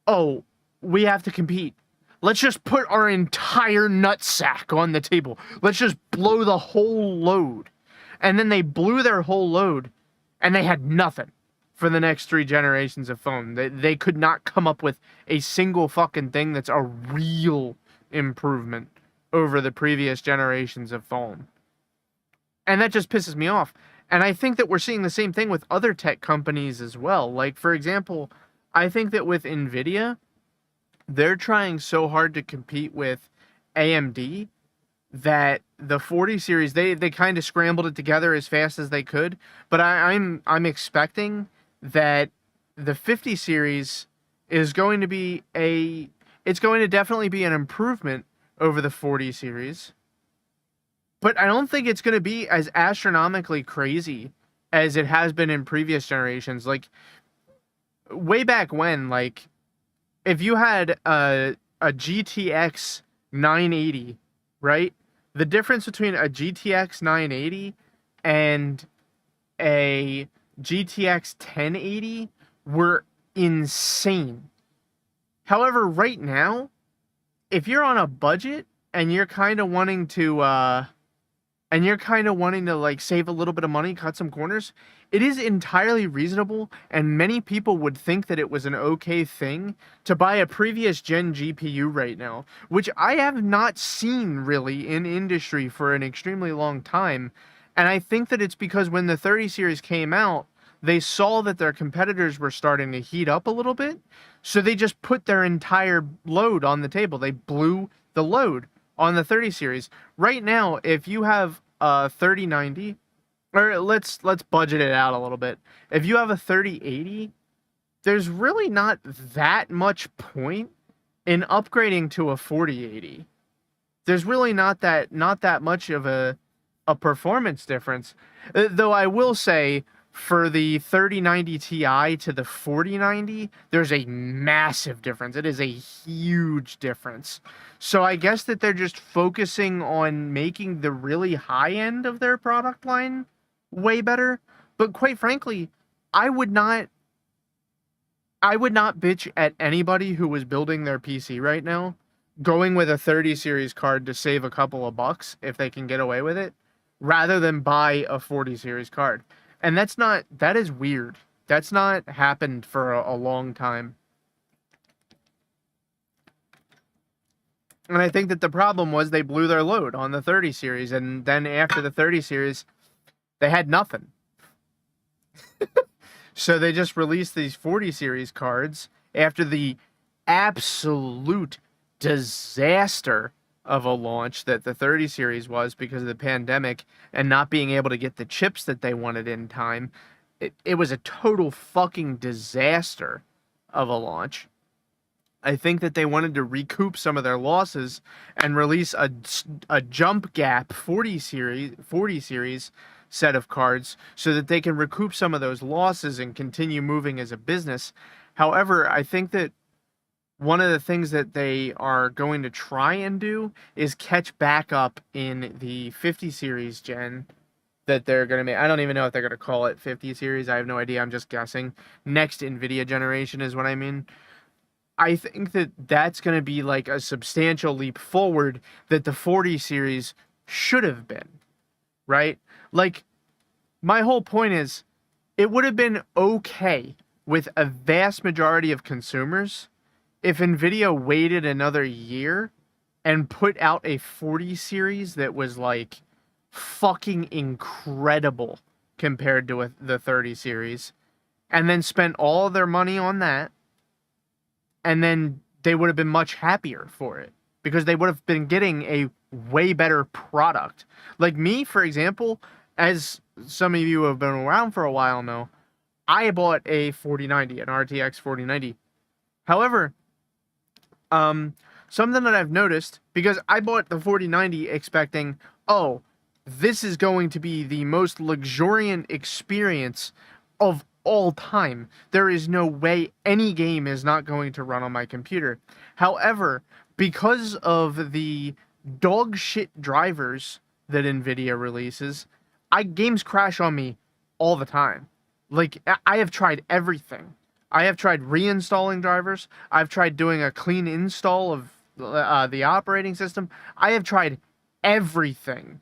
"Oh, we have to compete. Let's just put our entire nutsack on the table. Let's just blow the whole load." And then they blew their whole load and they had nothing for the next 3 generations of phone. They could not come up with a single fucking thing that's a real improvement over the previous generations of phone. And that just pisses me off. And I think that we're seeing the same thing with other tech companies as well. Like, for example, I think that with Nvidia, they're trying so hard to compete with AMD that the 40 series, they kind of scrambled it together as fast as they could. But I'm expecting that the 50 series is going to be it's going to definitely be an improvement over the 40 series. But I don't think it's going to be as astronomically crazy as it has been in previous generations. Like, way back when, like, if you had a GTX 980, right? The difference between a GTX 980 and a GTX 1080 were insane. However, right now, if you're on a budget and you're kind of wanting to like save a little bit of money, cut some corners, it is entirely reasonable, and many people would think that it was an okay thing to buy a previous gen GPU right now, which I have not seen really in industry for an extremely long time. And I think that it's because when the 30 series came out, they saw that their competitors were starting to heat up a little bit, so they just put their entire load on the table. They blew the load on the 30 series. Right now, if you have a 3090, or let's budget it out a little bit. If you have a 3080, there's really not that much point in upgrading to a 4080. There's really not that much of a performance difference. Though I will say, for the 3090 Ti to the 4090, there's a massive difference. It is a huge difference. So I guess that they're just focusing on making the really high end of their product line way better. But quite frankly, I would not bitch at anybody who was building their PC right now, going with a 30 series card to save a couple of bucks if they can get away with it, rather than buy a 40 series card. And that is weird. That's not happened for a long time. And I think that the problem was they blew their load on the 30 series, and then after the 30 series, they had nothing. So they just released these 40 series cards after the absolute disaster of a launch that the 30 series was because of the pandemic and not being able to get the chips that they wanted in time. It was a total fucking disaster of a launch. I think that they wanted to recoup some of their losses and release a jump gap 40 series set of cards so that they can recoup some of those losses and continue moving as a business. However, I think that one of the things that they are going to try and do is catch back up in the 50 series gen that they're going to make. I don't even know if they're going to call it 50 series. I have no idea. I'm just guessing. Next NVIDIA generation is what I mean. I think that that's going to be like a substantial leap forward that the 40 series should have been, right? Like, my whole point is, it would have been okay with a vast majority of consumers if NVIDIA waited another year and put out a 40 series that was like fucking incredible compared to the 30 series, and then spent all their money on that, and then they would have been much happier for it because they would have been getting a way better product. Like me, for example, as some of you have been around for a while now, I bought a 4090, an RTX 4090. However, something that I've noticed, because I bought the 4090 expecting, oh, this is going to be the most luxuriant experience of all time. There is no way any game is not going to run on my computer. However, because of the dog shit drivers that Nvidia releases, games crash on me all the time. Like, I have tried everything. I have tried reinstalling drivers. I've tried doing a clean install of the operating system. I have tried everything.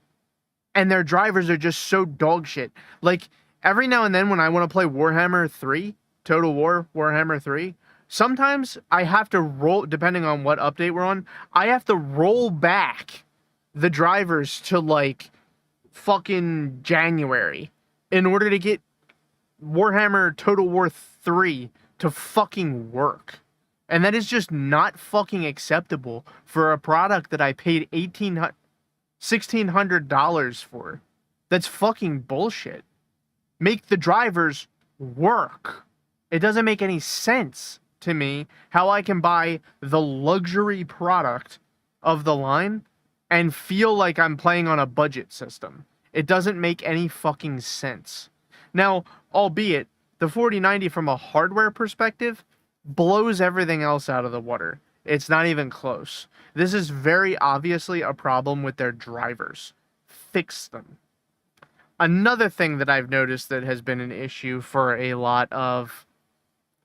And their drivers are just so dog shit. Like, every now and then when I want to play Warhammer 3, Total War, Warhammer 3, sometimes I have to roll, depending on what update we're on, I have to roll back the drivers to, like, fucking January in order to get Warhammer Total War 3 to fucking work. And that is just not fucking acceptable for a product that I paid $1,600 for. That's fucking bullshit. Make the drivers work. It doesn't make any sense to me how I can buy the luxury product of the line and feel like I'm playing on a budget system. It doesn't make any fucking sense. Now, albeit, the 4090 from a hardware perspective blows everything else out of the water. It's not even close. This is very obviously a problem with their drivers. Fix them. Another thing that I've noticed that has been an issue for a lot of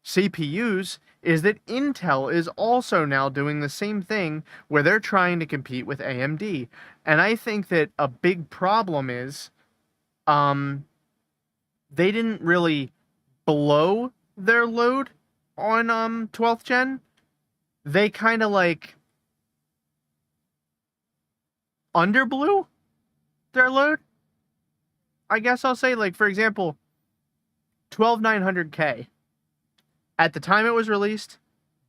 CPUs is that Intel is also now doing the same thing where they're trying to compete with AMD. And I think that a big problem is they didn't really blow their load on 12th gen. They kind of like underblew their load. I guess I'll say, like, for example, 12900K. At the time it was released,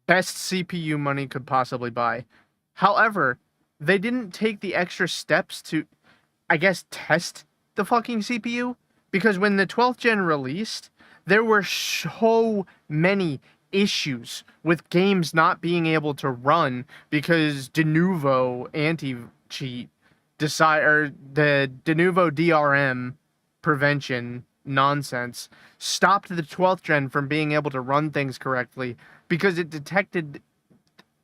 best CPU money could possibly buy. However, they didn't take the extra steps to, I guess, test the fucking CPU. Because when the 12th gen released, there were so many issues with games not being able to run because Denuvo anti-cheat or the Denuvo DRM prevention nonsense stopped the 12th gen from being able to run things correctly because it detected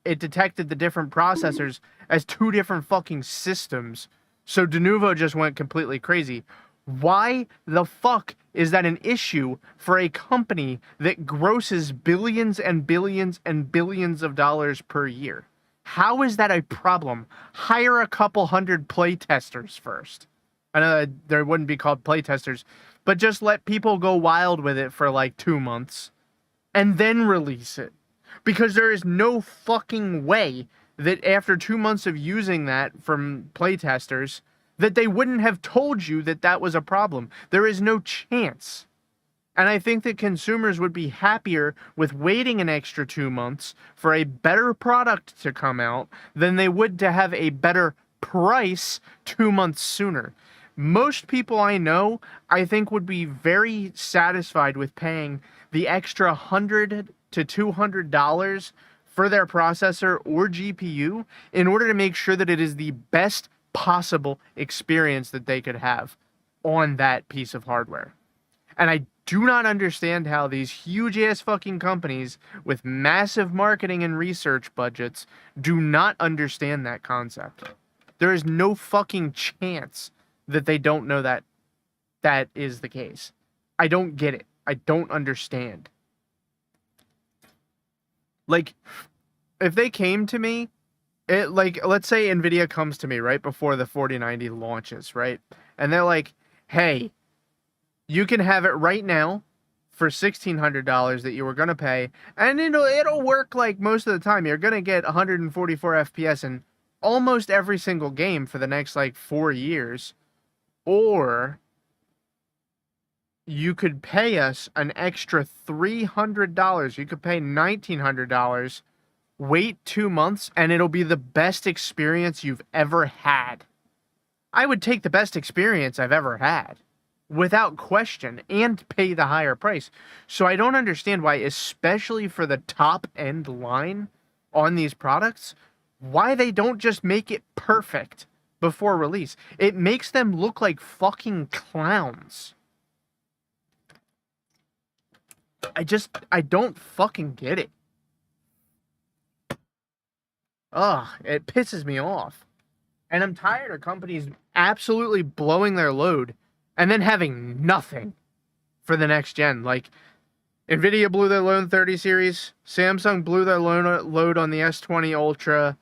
the different processors as two different fucking systems. So Denuvo just went completely crazy. Why the fuck is that an issue for a company that grosses billions and billions and billions of dollars per year? How is that a problem? Hire a couple hundred playtesters first. I know they wouldn't be called playtesters, but just let people go wild with it for like 2 months and then release it. Because there is no fucking way that after 2 months of using that from playtesters, that they wouldn't have told you that that was a problem. There is no chance. And I think that consumers would be happier with waiting an extra 2 months for a better product to come out than they would to have a better price 2 months sooner. Most people I know, I think, would be very satisfied with paying the extra $100 to $200 for their processor or GPU in order to make sure that it is the best possible experience that they could have on that piece of hardware. And I do not understand how these huge ass fucking companies with massive marketing and research budgets do not understand that concept. There is no fucking chance that they don't know that that is the case. I don't get it. I don't understand. Like, if they came to me, let's say Nvidia comes to me right before the 4090 launches, right? And they're like, hey, you can have it right now for $1,600 that you were going to pay, and it'll work like most of the time. You're going to get 144 FPS in almost every single game for the next like 4 years. Or you could pay us an extra $300. You could pay $1,900, wait 2 months, and it'll be the best experience you've ever had. I would take the best experience I've ever had. without question and pay the higher price. So I don't understand why, especially for the top end line on these products, why they don't just make it perfect before release. It makes them look like fucking clowns. I don't fucking get it. Ugh, it pisses me off. And I'm tired of companies absolutely blowing their load and then having nothing for the next gen. Like, Nvidia blew their load on 30 series. Samsung blew their load on the S20 Ultra.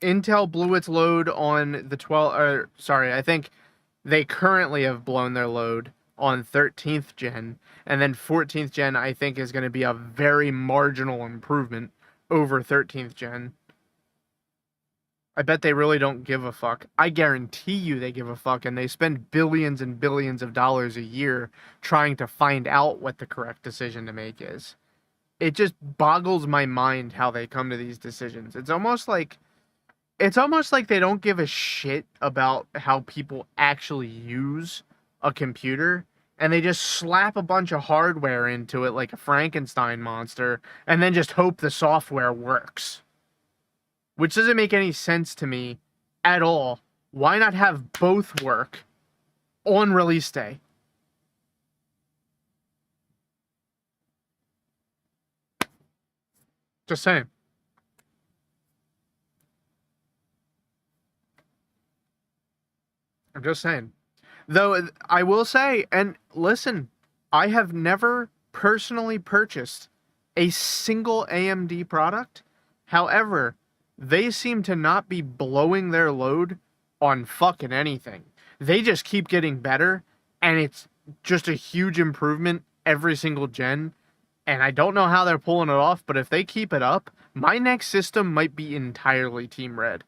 Intel blew its load on the 12... I think they currently have blown their load on 13th gen. And then 14th gen, I think, is going to be a very marginal improvement over 13th gen. I bet they really don't give a fuck. I guarantee you they give a fuck, and they spend billions and billions of dollars a year trying to find out what the correct decision to make is. It just boggles my mind how they come to these decisions. It's almost like they don't give a shit about how people actually use a computer, and they just slap a bunch of hardware into it like a Frankenstein monster, and then just hope the software works. Which doesn't make any sense to me at all. Why not have both work on release day? Just saying. I'm just saying. Though, I will say, and listen, I have never personally purchased a single AMD product. However, they seem to not be blowing their load on fucking anything. They just keep getting better, and it's just a huge improvement every single gen. And I don't know how they're pulling it off, but if they keep it up, my next system might be entirely Team Red.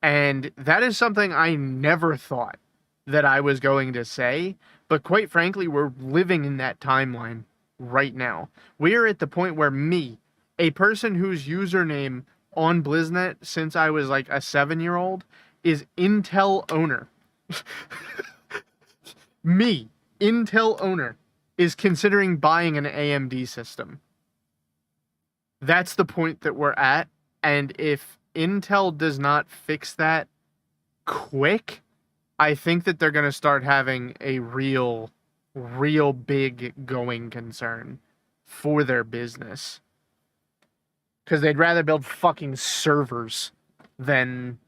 And that is something I never thought that I was going to say, but quite frankly, we're living in that timeline right now. We are at the point where me, a person whose username on BlizzNet since I was like a 7-year-old, is Intel owner. Me, Intel owner, is considering buying an AMD system. That's the point that we're at, and if Intel does not fix that quick, I think that they're going to start having a real big going concern for their business. Because they'd rather build fucking servers than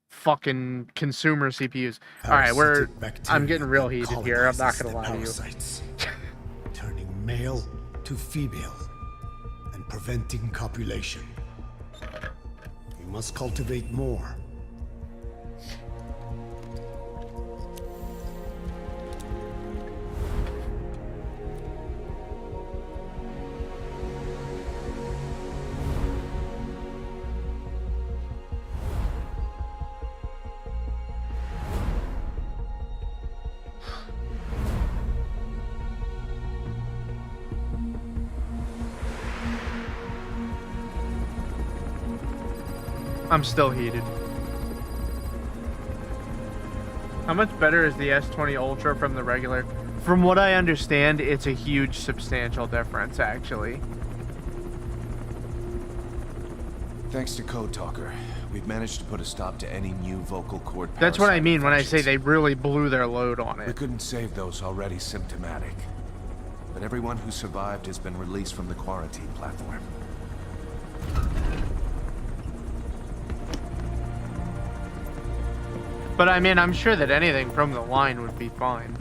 fucking consumer CPUs. Alright, I'm getting real heated here. I'm not gonna lie to you. Turning male to female and preventing copulation. We must cultivate more. I'm still heated. How much better is the S20 Ultra from the regular? From what I understand, it's a huge, substantial difference, actually. Thanks to Code Talker, we've managed to put a stop to any new vocal cord parasite. That's what I mean when I say infections. they really blew their load on We it. couldn't save those already symptomatic. But everyone who survived has been released from the quarantine platform. But I mean, I'm sure that anything from the line would be fine.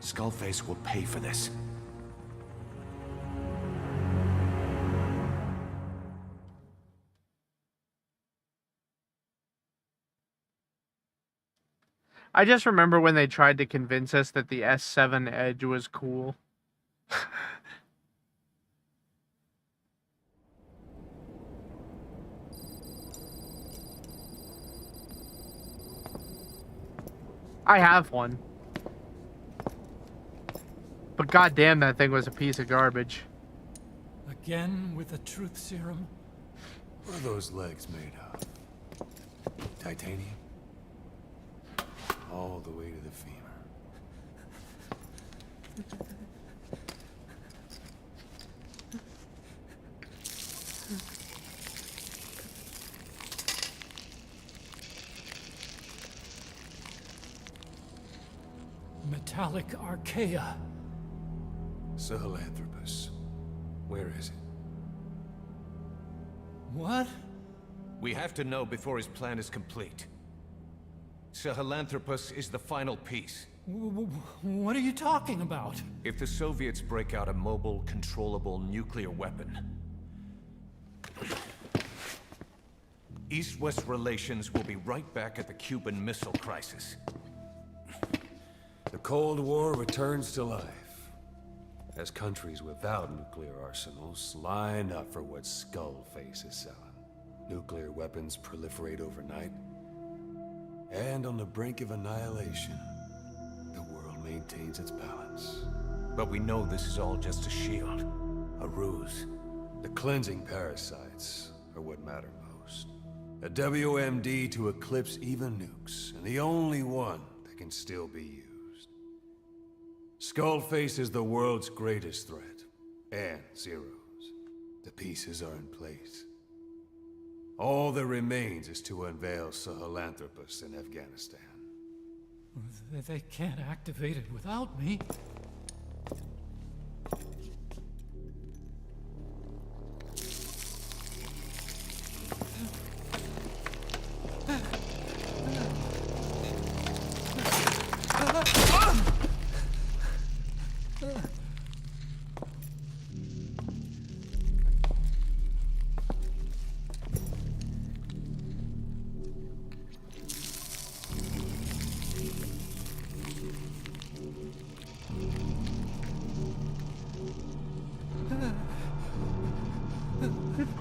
Skullface will pay for this. I just remember when they tried to convince us that the S7 Edge was cool. I have one. But goddamn, that thing was a piece of garbage. I Again with the truth serum? What are those legs made of? Titanium? All the way to the femur. Metallic archaea. Sahelanthropus. Where is it? What? We have to know before his plan is complete. Sahelanthropus is the final piece. What are you talking about? If the Soviets break out a mobile, controllable nuclear weapon, East-West relations will be right back at the Cuban Missile Crisis. The Cold War returns to life, as countries without nuclear arsenals line up for what Skullface is selling. Nuclear weapons proliferate overnight, and on the brink of annihilation, the world maintains its balance. But we know this is all just a shield, a ruse. The cleansing parasites are what matter most. A WMD to eclipse even nukes, and the only one that can still be used. Skullface is the world's greatest threat, and Zero's. The pieces are in place. All that remains is to unveil Sahelanthropus in Afghanistan. They can't activate it without me.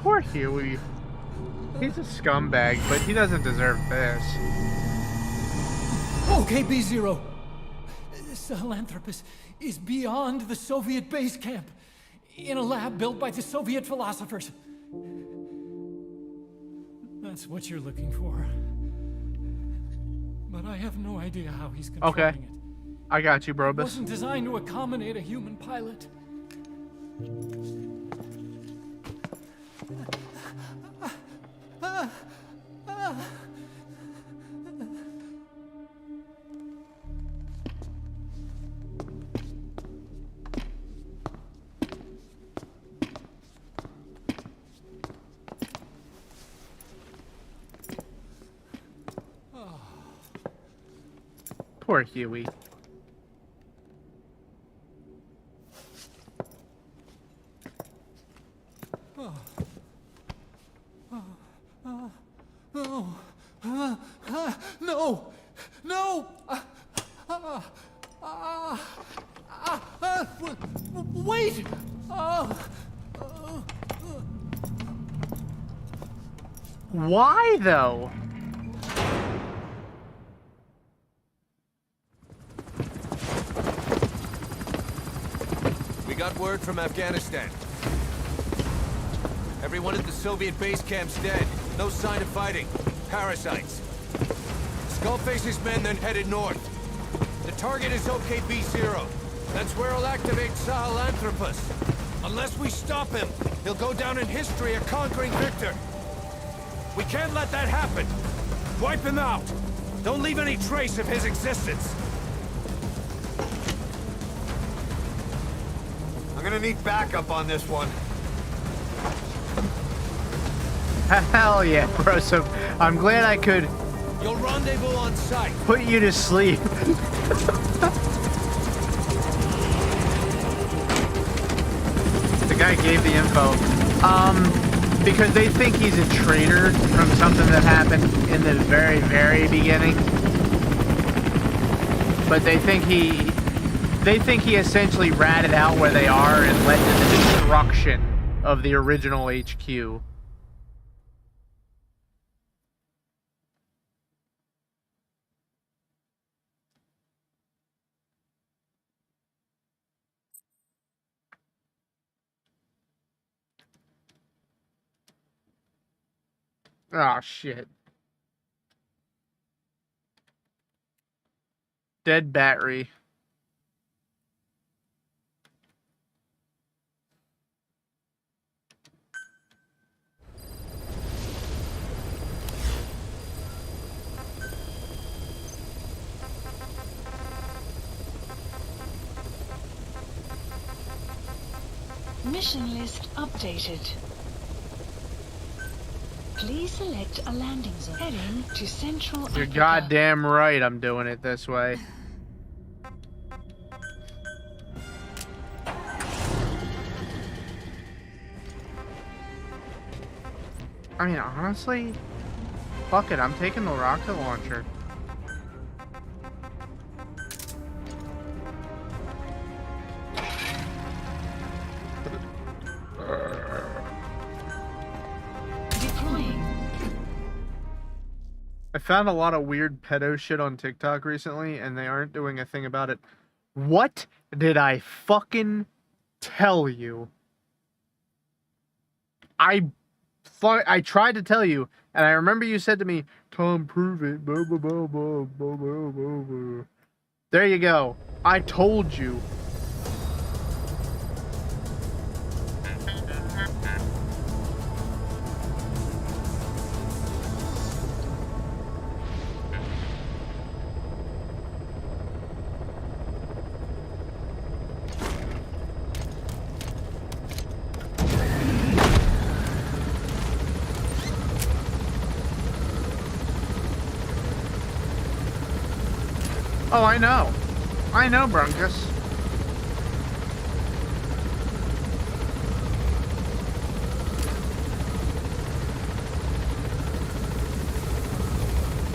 Poor Huey. He's a scumbag, but he doesn't deserve this. Okay, B-Zero. Sahelanthropus is beyond the Soviet base camp, in a lab built by the Soviet philosophers. That's what you're looking for. But I have no idea how he's controlling Okay. it. I got you, It Brobus. wasn't designed to accommodate a human pilot. Poor Huey. No! No! Wait! Why though? We got word from Afghanistan. Everyone at the Soviet base camp's dead. No sign of fighting. Parasites. Skullface's men then headed north. The target is OKB-0. That's where he'll activate Sahelanthropus. Unless we stop him, he'll go down in history a conquering victor. We can't let that happen. Wipe him out. Don't leave any trace of his existence. I'm gonna need backup on this one. Hell yeah, bro. So I'm glad I could You'll rendezvous on site. put you to sleep. The guy gave the info. Because they think he's a traitor from something that happened in the very, very beginning. But they think he essentially ratted out where they are and led to the destruction of the original HQ. Oh, shit. Dead battery. Mission list updated. Please select a landing zone. Heading to Central You're Africa. goddamn right I'm doing it this way. I mean, honestly, fuck it, I'm taking the rocket launcher. Deploying. I found a lot of weird pedo shit on TikTok recently, and they aren't doing a thing about it. What did I fucking tell you? I tried to tell you, and I remember you said to me, Tom, prove it. Blah, blah, blah, blah, blah, blah, blah, blah. There you go. I told you. Oh, I know. I know, Brunkus.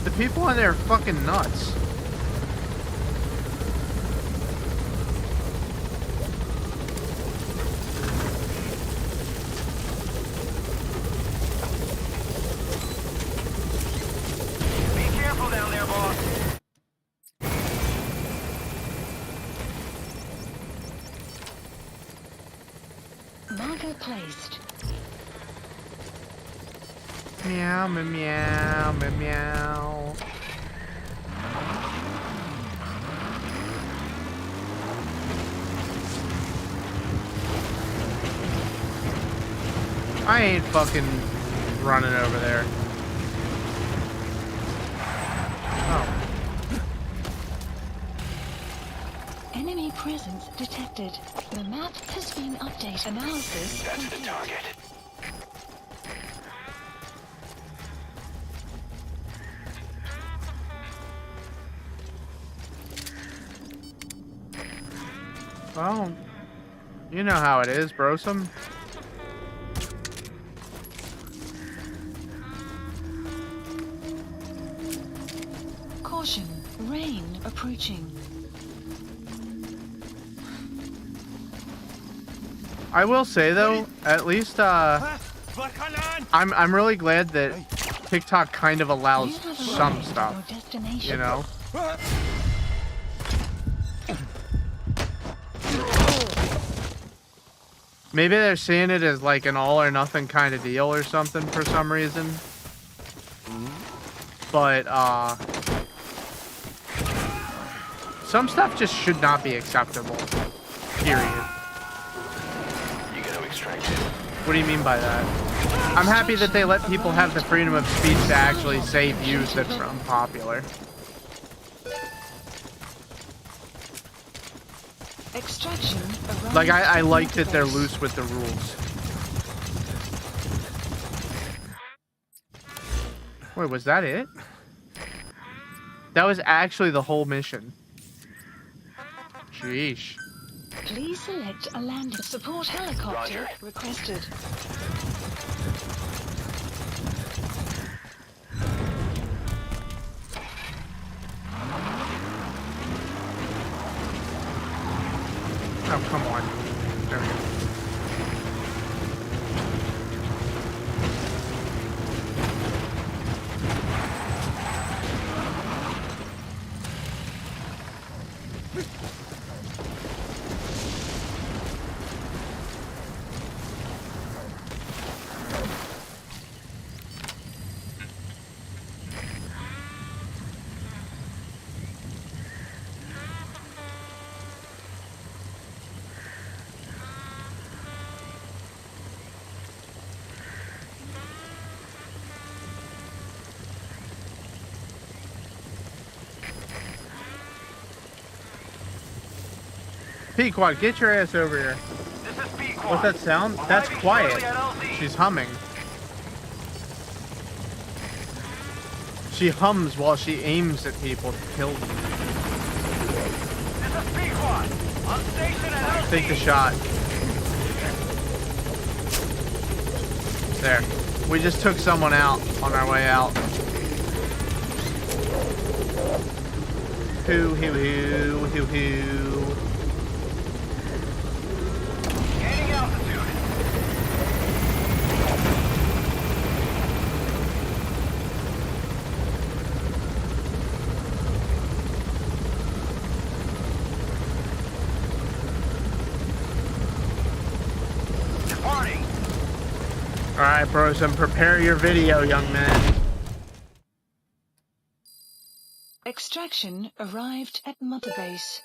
The people in there are fucking nuts. Be careful down there, boss. Marker placed. Meow, meow, meow, meow, meow. I ain't fucking running over there. Oh. Enemy presence detected. The map has been updated. Analysis That's the complete. target. Well, you know how it is, brosome. Caution. Rain approaching. I will say though, at least I'm really glad that TikTok kind of allows You have some arrived at stuff, your destination. you know? Maybe they're seeing it as like an all or nothing kind of deal or something for some reason. But some stuff just should not be acceptable. Period. You gotta extract it. What do you mean by that? I'm happy that they let people have the freedom of speech to actually say views that are unpopular. Extraction. Like, I arrived like at that they're database. loose with the rules. Wait, was that it? That was actually the whole mission. Sheesh. Please select a landing. Support helicopter Roger. requested. Oh, come on. There we go. Pequod, get your ass over here. This is Pequod. What's that sound? That's Arriving quiet. shortly at LZ. She's humming. She hums while she aims at people to kill them. This is Pequod. On station at LZ. Take the shot. There. We just took someone out on our way out. Hoo hoo hoo hoo hoo. Gaining altitude. Departing. Alright, bros, and prepare your video, young man. Extraction arrived at Mother Base.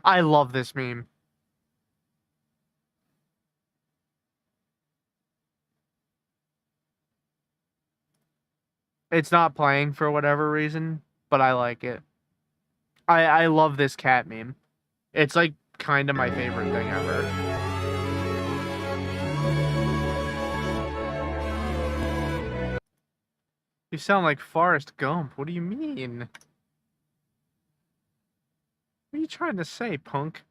I love this meme. It's not playing for whatever reason, but I like it. I love this cat meme. It's like kind of my favorite thing ever. You sound like Forrest Gump. What do you mean? What are you trying to say, punk?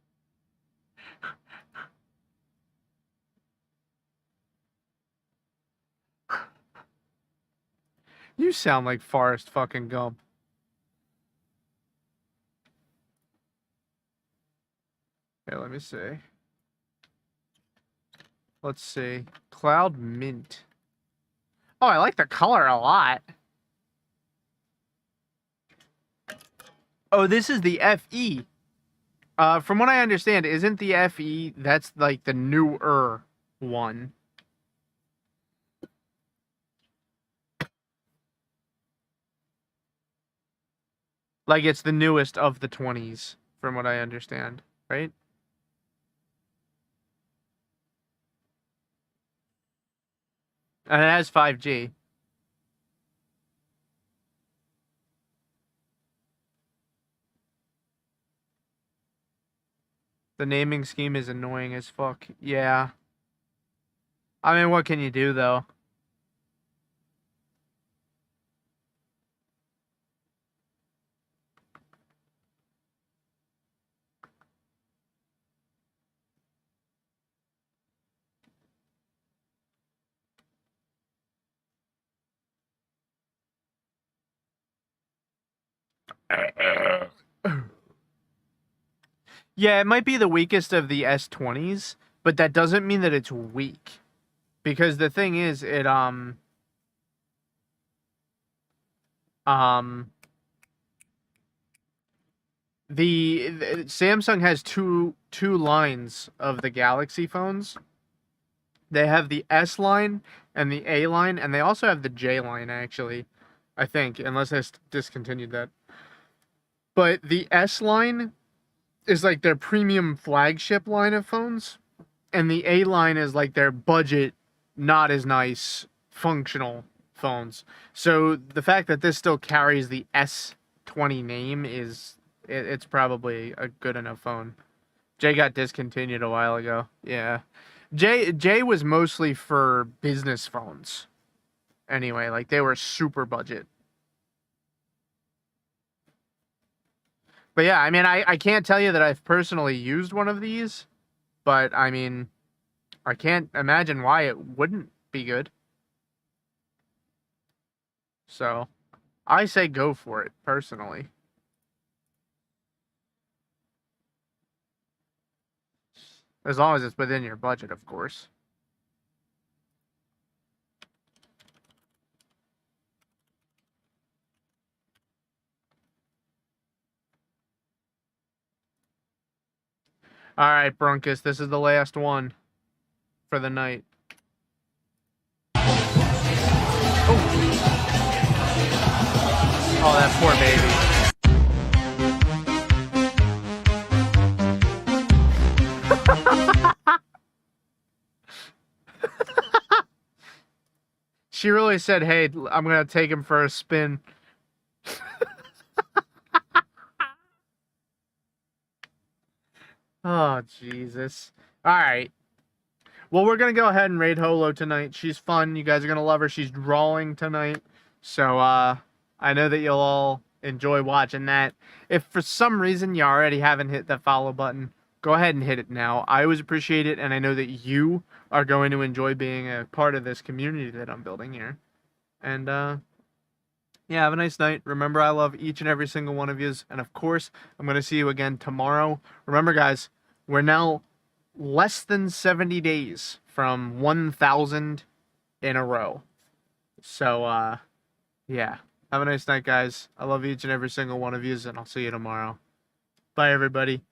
You sound like Forrest fucking Gump. Okay, let me see. Let's see. Cloud Mint. Oh, I like the color a lot. Oh, this is the FE. From what I understand, isn't the FE, that's like the newer one. Like, it's the newest of the 20s, from what I understand, right? And it has 5G. The naming scheme is annoying as fuck. Yeah. I mean, what can you do, though? Yeah, it might be the weakest of the S20s, but that doesn't mean that it's weak. Because the thing is, it, the Samsung has two lines of the Galaxy phones. They have the S line and the A line, and they also have the J line, actually, I think, unless they discontinued that. But the S line is like their premium flagship line of phones, and the A line is like their budget, not as nice, functional phones. So the fact that this still carries the S20 name is, it's probably a good enough phone. J got discontinued a while ago. Yeah. J was mostly for business phones. Anyway, like they were super budget. But yeah, I mean, I can't tell you that I've personally used one of these, but I mean, I can't imagine why it wouldn't be good. So, I say go for it, personally. As long as it's within your budget, of course. Alright, Brunkus, this is the last one for the night. Oh, that poor baby. She really said, hey, I'm going to take him for a spin. Oh, Jesus. Alright. Well, we're going to go ahead and raid Holo tonight. She's fun. You guys are going to love her. She's drawing tonight. So, I know that you'll all enjoy watching that. If for some reason you already haven't hit the follow button, go ahead and hit it now. I always appreciate it, and I know that you are going to enjoy being a part of this community that I'm building here. And, yeah, have a nice night. Remember, I love each and every single one of you. And, of course, I'm going to see you again tomorrow. Remember, guys, we're now less than 70 days from 1,000 in a row. So, yeah. Have a nice night, guys. I love each and every single one of you, and I'll see you tomorrow. Bye, everybody.